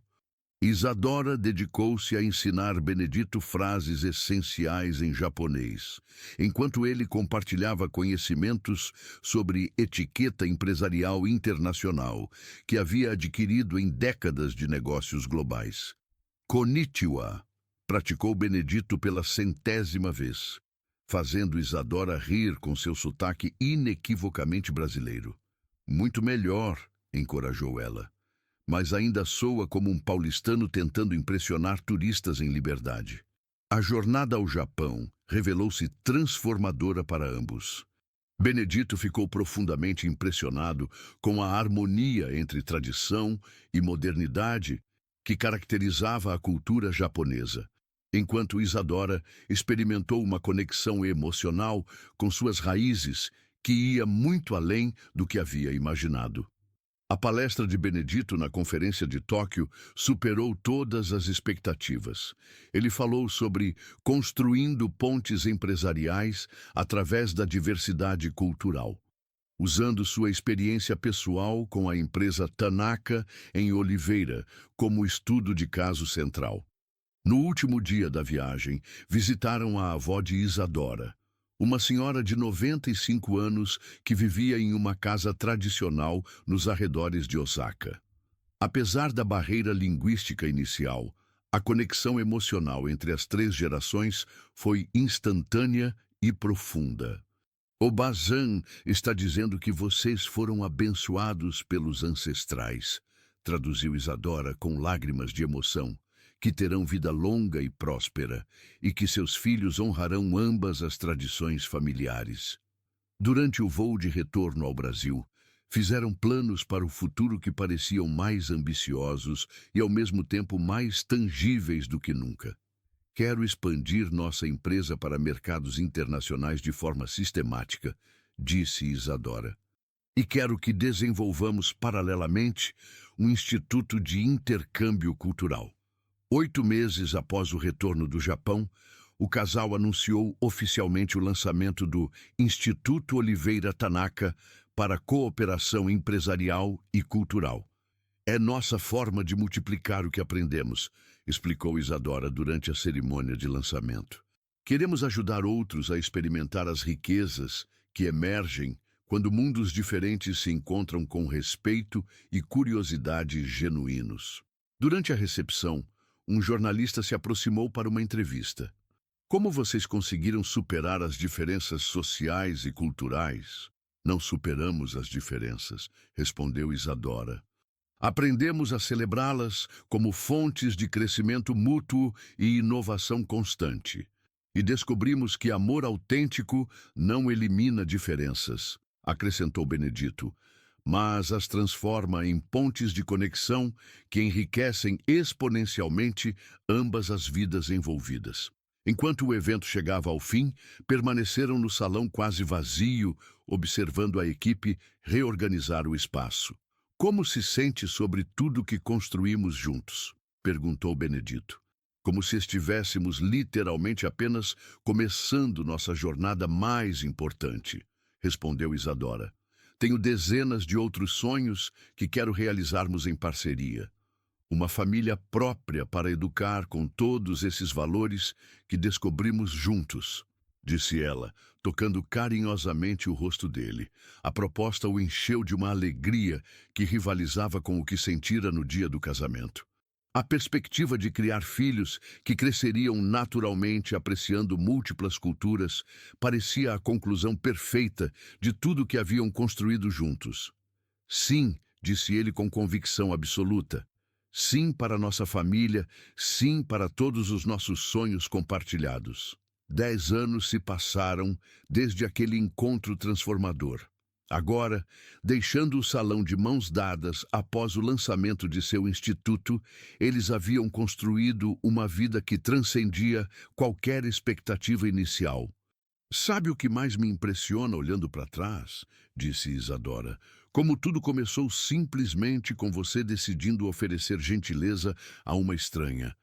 Isadora dedicou-se a ensinar Benedito frases essenciais em japonês, enquanto ele compartilhava conhecimentos sobre etiqueta empresarial internacional que havia adquirido em décadas de negócios globais. Konnichiwa, praticou Benedito pela 100ª vez, fazendo Isadora rir com seu sotaque inequivocamente brasileiro. Muito melhor, encorajou ela. Mas ainda soa como um paulistano tentando impressionar turistas em Liberdade. A jornada ao Japão revelou-se transformadora para ambos. Benedito ficou profundamente impressionado com a harmonia entre tradição e modernidade que caracterizava a cultura japonesa, enquanto Isadora experimentou uma conexão emocional com suas raízes que ia muito além do que havia imaginado. A palestra de Benedito na Conferência de Tóquio superou todas as expectativas. Ele falou sobre construindo pontes empresariais através da diversidade cultural, usando sua experiência pessoal com a empresa Tanaka em Oliveira como estudo de caso central. No último dia da viagem, visitaram a avó de Isadora, uma senhora de 95 anos que vivia em uma casa tradicional nos arredores de Osaka. Apesar da barreira linguística inicial, a conexão emocional entre as 3 gerações foi instantânea e profunda. O Bazan está dizendo que vocês foram abençoados pelos ancestrais, traduziu Isadora com lágrimas de emoção, que terão vida longa e próspera e que seus filhos honrarão ambas as tradições familiares. Durante o voo de retorno ao Brasil, fizeram planos para o futuro que pareciam mais ambiciosos e ao mesmo tempo mais tangíveis do que nunca. Quero expandir nossa empresa para mercados internacionais de forma sistemática, disse Isadora. E quero que desenvolvamos paralelamente um instituto de intercâmbio cultural. 8 meses após o retorno do Japão, o casal anunciou oficialmente o lançamento do Instituto Oliveira Tanaka para Cooperação Empresarial e Cultural. É nossa forma de multiplicar o que aprendemos, explicou Isadora durante a cerimônia de lançamento. Queremos ajudar outros a experimentar as riquezas que emergem quando mundos diferentes se encontram com respeito e curiosidade genuínos. Durante a recepção, um jornalista se aproximou para uma entrevista. Como vocês conseguiram superar as diferenças sociais e culturais? Não superamos as diferenças, respondeu Isadora. Aprendemos a celebrá-las como fontes de crescimento mútuo e inovação constante. E descobrimos que amor autêntico não elimina diferenças, acrescentou Benedito, mas as transforma em pontes de conexão que enriquecem exponencialmente ambas as vidas envolvidas. Enquanto o evento chegava ao fim, permaneceram no salão quase vazio, observando a equipe reorganizar o espaço. Como se sente sobre tudo que construímos juntos? Perguntou Benedito. Como se estivéssemos literalmente apenas começando nossa jornada mais importante, respondeu Isadora. Tenho dezenas de outros sonhos que quero realizarmos em parceria. Uma família própria para educar com todos esses valores que descobrimos juntos, disse ela, tocando carinhosamente o rosto dele. A proposta o encheu de uma alegria que rivalizava com o que sentira no dia do casamento. A perspectiva de criar filhos que cresceriam naturalmente apreciando múltiplas culturas parecia a conclusão perfeita de tudo que haviam construído juntos. Sim, disse ele com convicção absoluta. Sim para nossa família, sim para todos os nossos sonhos compartilhados. 10 anos se passaram desde aquele encontro transformador. Agora, deixando o salão de mãos dadas após o lançamento de seu instituto, eles haviam construído uma vida que transcendia qualquer expectativa inicial. Sabe o que mais me impressiona olhando para trás? Disse Isadora. Como tudo começou simplesmente com você decidindo oferecer gentileza a uma estranha.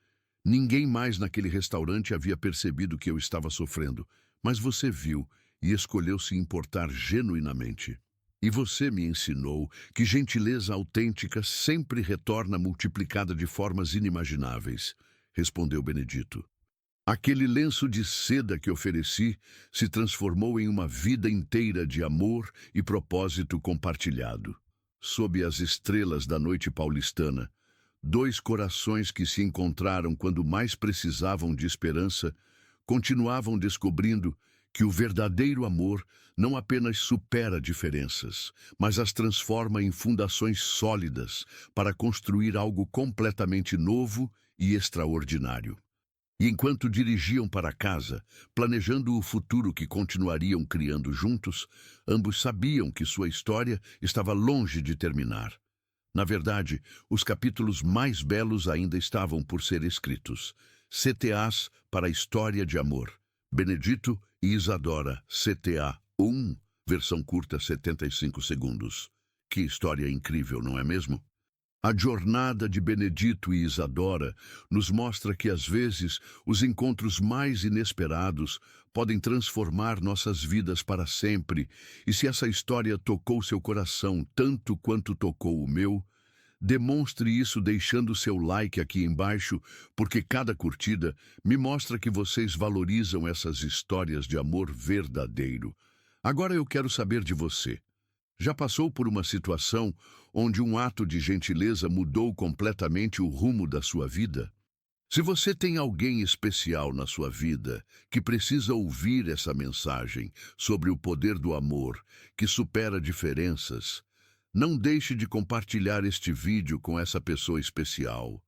Ninguém mais naquele restaurante havia percebido que eu estava sofrendo, mas você viu e escolheu se importar genuinamente. E você me ensinou que gentileza autêntica sempre retorna multiplicada de formas inimagináveis, respondeu Benedito. Aquele lenço de seda que ofereci se transformou em uma vida inteira de amor e propósito compartilhado. Sob as estrelas da noite paulistana, 2 corações que se encontraram quando mais precisavam de esperança, continuavam descobrindo que o verdadeiro amor não apenas supera diferenças, mas as transforma em fundações sólidas para construir algo completamente novo e extraordinário. E enquanto dirigiam para casa, planejando o futuro que continuariam criando juntos, ambos sabiam que sua história estava longe de terminar. Na verdade, os capítulos mais belos ainda estavam por ser escritos. CTAs para a história de amor. Benedito e Isadora, CTA 1, versão curta 75 segundos. Que história incrível, não é mesmo? A jornada de Benedito e Isadora nos mostra que, às vezes, os encontros mais inesperados podem transformar nossas vidas para sempre, e se essa história tocou seu coração tanto quanto tocou o meu, demonstre isso deixando seu like aqui embaixo, porque cada curtida me mostra que vocês valorizam essas histórias de amor verdadeiro. Agora eu quero saber de você. Já passou por uma situação onde um ato de gentileza mudou completamente o rumo da sua vida? Se você tem alguém especial na sua vida que precisa ouvir essa mensagem sobre o poder do amor que supera diferenças, não deixe de compartilhar este vídeo com essa pessoa especial.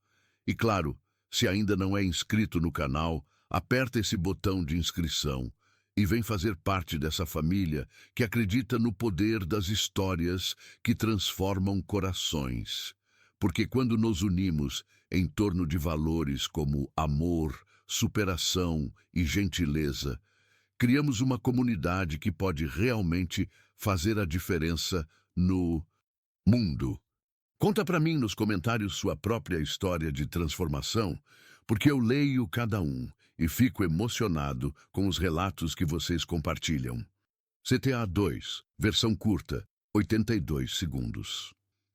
E claro, se ainda não é inscrito no canal, aperta esse botão de inscrição e vem fazer parte dessa família que acredita no poder das histórias que transformam corações. Porque quando nos unimos em torno de valores como amor, superação e gentileza, criamos uma comunidade que pode realmente fazer a diferença no mundo. Conta para mim nos comentários sua própria história de transformação, porque eu leio cada um e fico emocionado com os relatos que vocês compartilham. CTA 2, versão curta, 82 segundos.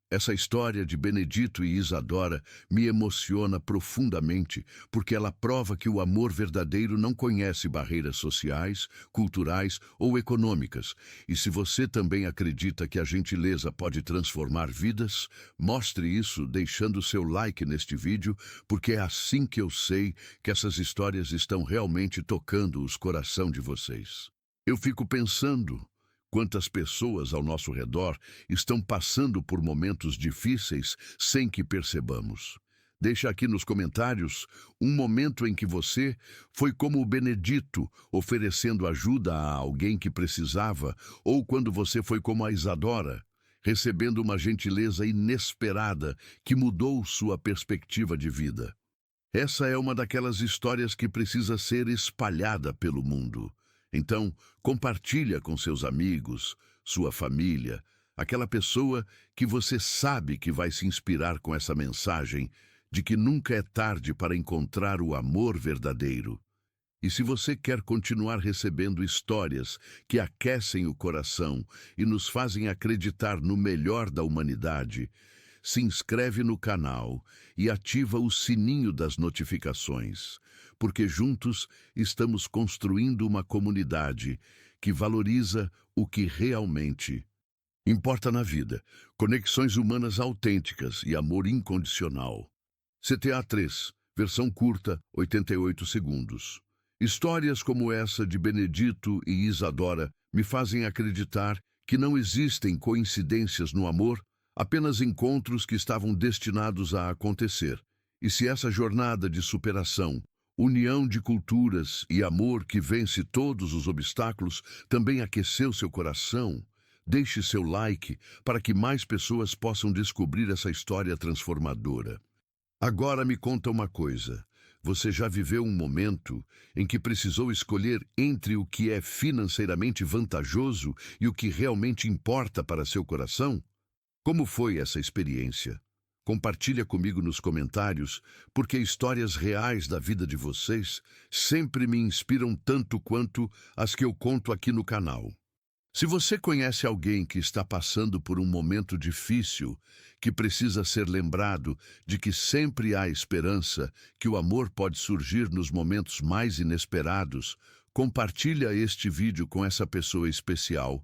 Essa história de Benedito e Isadora me emociona profundamente porque ela prova que o amor verdadeiro não conhece barreiras sociais, culturais ou econômicas. E se você também acredita que a gentileza pode transformar vidas, mostre isso deixando seu like neste vídeo, porque é assim que eu sei que essas histórias estão realmente tocando os corações de vocês. Eu fico pensando quantas pessoas ao nosso redor estão passando por momentos difíceis sem que percebamos. Deixa aqui nos comentários um momento em que você foi como o Benedito, oferecendo ajuda a alguém que precisava, ou quando você foi como a Isadora, recebendo uma gentileza inesperada que mudou sua perspectiva de vida. Essa é uma daquelas histórias que precisa ser espalhada pelo mundo. Então, compartilha com seus amigos, sua família, aquela pessoa que você sabe que vai se inspirar com essa mensagem de que nunca é tarde para encontrar o amor verdadeiro. E se você quer continuar recebendo histórias que aquecem o coração e nos fazem acreditar no melhor da humanidade, se inscreve no canal e ativa o sininho das notificações, porque juntos estamos construindo uma comunidade que valoriza o que realmente importa na vida: conexões humanas autênticas e amor incondicional. CTA 3, versão curta, 88 segundos. Histórias como essa de Benedito e Isadora me fazem acreditar que não existem coincidências no amor, apenas encontros que estavam destinados a acontecer. E se essa jornada de superação, união de culturas e amor que vence todos os obstáculos também aqueceu seu coração, deixe seu like para que mais pessoas possam descobrir essa história transformadora. Agora me conta uma coisa. Você já viveu um momento em que precisou escolher entre o que é financeiramente vantajoso e o que realmente importa para seu coração? Como foi essa experiência? Compartilha comigo nos comentários, porque histórias reais da vida de vocês sempre me inspiram tanto quanto as que eu conto aqui no canal. Se você conhece alguém que está passando por um momento difícil, que precisa ser lembrado de que sempre há esperança, que o amor pode surgir nos momentos mais inesperados, compartilha este vídeo com essa pessoa especial.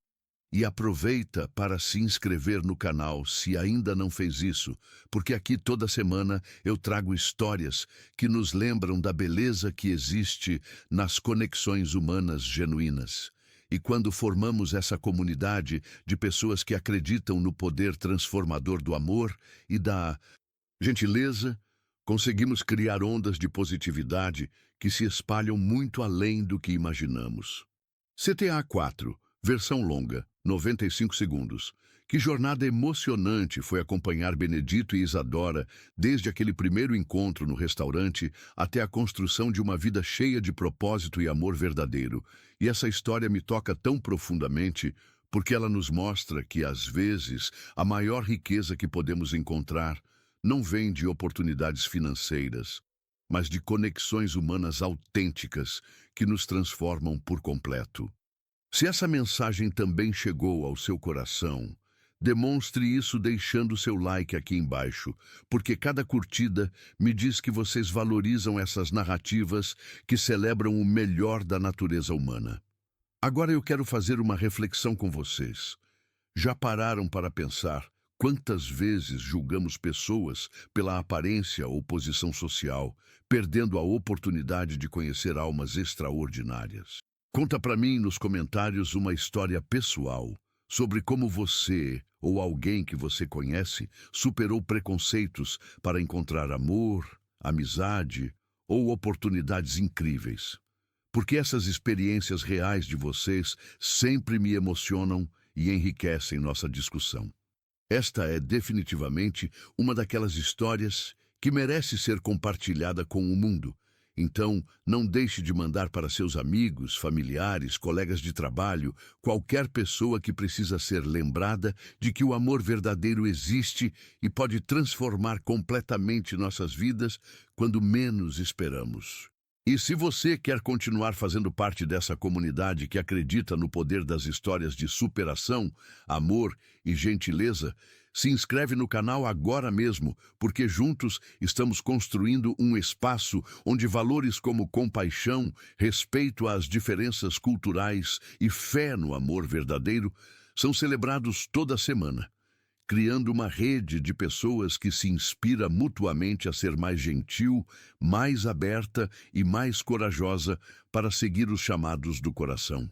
E aproveita para se inscrever no canal se ainda não fez isso, porque aqui toda semana eu trago histórias que nos lembram da beleza que existe nas conexões humanas genuínas. E quando formamos essa comunidade de pessoas que acreditam no poder transformador do amor e da gentileza, conseguimos criar ondas de positividade que se espalham muito além do que imaginamos. CTA 4, versão longa, 95 segundos. Que jornada emocionante foi acompanhar Benedito e Isadora desde aquele primeiro encontro no restaurante até a construção de uma vida cheia de propósito e amor verdadeiro. E essa história me toca tão profundamente porque ela nos mostra que, às vezes, a maior riqueza que podemos encontrar não vem de oportunidades financeiras, mas de conexões humanas autênticas que nos transformam por completo. Se essa mensagem também chegou ao seu coração, demonstre isso deixando seu like aqui embaixo, porque cada curtida me diz que vocês valorizam essas narrativas que celebram o melhor da natureza humana. Agora eu quero fazer uma reflexão com vocês. Já pararam para pensar Quantas vezes julgamos pessoas pela aparência ou posição social, perdendo a oportunidade de conhecer almas extraordinárias? Conta para mim nos comentários uma história pessoal sobre como você ou alguém que você conhece superou preconceitos para encontrar amor, amizade ou oportunidades incríveis. Porque essas experiências reais de vocês sempre me emocionam e enriquecem nossa discussão. Esta é definitivamente uma daquelas histórias que merece ser compartilhada com o mundo. Então, não deixe de mandar para seus amigos, familiares, colegas de trabalho, qualquer pessoa que precisa ser lembrada de que o amor verdadeiro existe e pode transformar completamente nossas vidas quando menos esperamos. E se você quer continuar fazendo parte dessa comunidade que acredita no poder das histórias de superação, amor e gentileza, se inscreve no canal agora mesmo, porque juntos estamos construindo um espaço onde valores como compaixão, respeito às diferenças culturais e fé no amor verdadeiro são celebrados toda semana, criando uma rede de pessoas que se inspira mutuamente a ser mais gentil, mais aberta e mais corajosa para seguir os chamados do coração.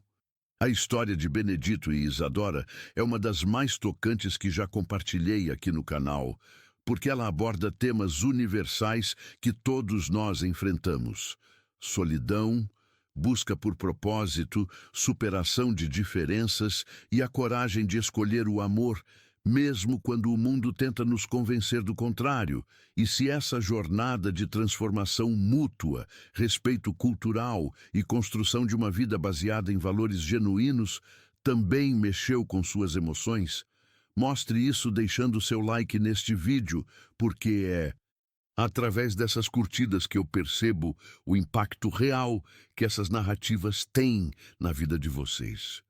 A história de Benedito e Isadora é uma das mais tocantes que já compartilhei aqui no canal, porque ela aborda temas universais que todos nós enfrentamos: solidão, busca por propósito, superação de diferenças e a coragem de escolher o amor, mesmo quando o mundo tenta nos convencer do contrário. E se essa jornada de transformação mútua, respeito cultural e construção de uma vida baseada em valores genuínos também mexeu com suas emoções, mostre isso deixando seu like neste vídeo, porque é através dessas curtidas que eu percebo o impacto real que essas narrativas têm na vida de vocês.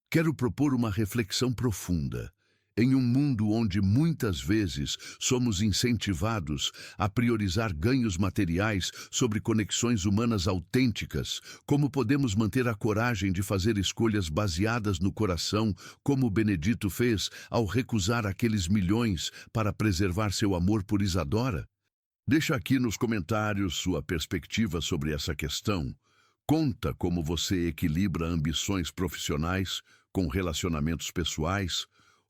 Quero propor uma reflexão profunda. Em um mundo onde muitas vezes somos incentivados a priorizar ganhos materiais sobre conexões humanas autênticas, como podemos manter a coragem de fazer escolhas baseadas no coração, como Benedito fez ao recusar aqueles milhões para preservar seu amor por Isadora? Deixa aqui nos comentários sua perspectiva sobre essa questão. Conta como você equilibra ambições profissionais com relacionamentos pessoais,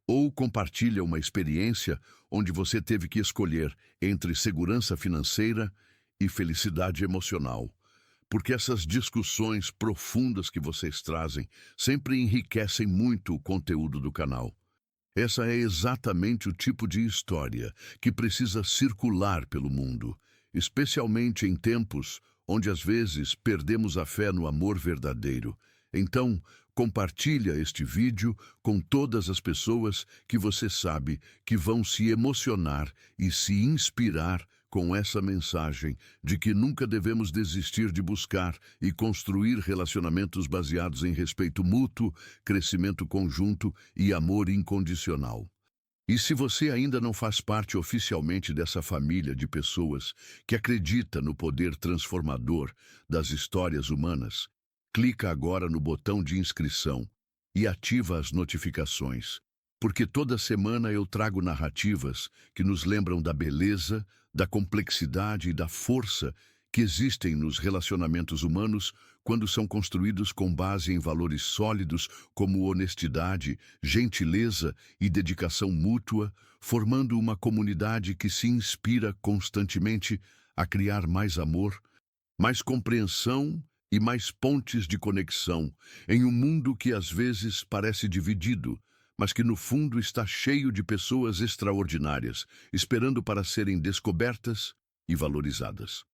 ou compartilha uma experiência onde você teve que escolher entre segurança financeira e felicidade emocional. Porque essas discussões profundas que vocês trazem sempre enriquecem muito o conteúdo do canal. Essa é exatamente o tipo de história que precisa circular pelo mundo, especialmente em tempos onde às vezes perdemos a fé no amor verdadeiro. Então, compartilha este vídeo com todas as pessoas que você sabe que vão se emocionar e se inspirar com essa mensagem de que nunca devemos desistir de buscar e construir relacionamentos baseados em respeito mútuo, crescimento conjunto e amor incondicional. E se você ainda não faz parte oficialmente dessa família de pessoas que acredita no poder transformador das histórias humanas, clica agora no botão de inscrição e ativa as notificações, porque toda semana eu trago narrativas que nos lembram da beleza, da complexidade e da força que existem nos relacionamentos humanos quando são construídos com base em valores sólidos como honestidade, gentileza e dedicação mútua, formando uma comunidade que se inspira constantemente a criar mais amor, mais compreensão e mais pontes de conexão em um mundo que às vezes parece dividido, mas que no fundo está cheio de pessoas extraordinárias, esperando para serem descobertas e valorizadas.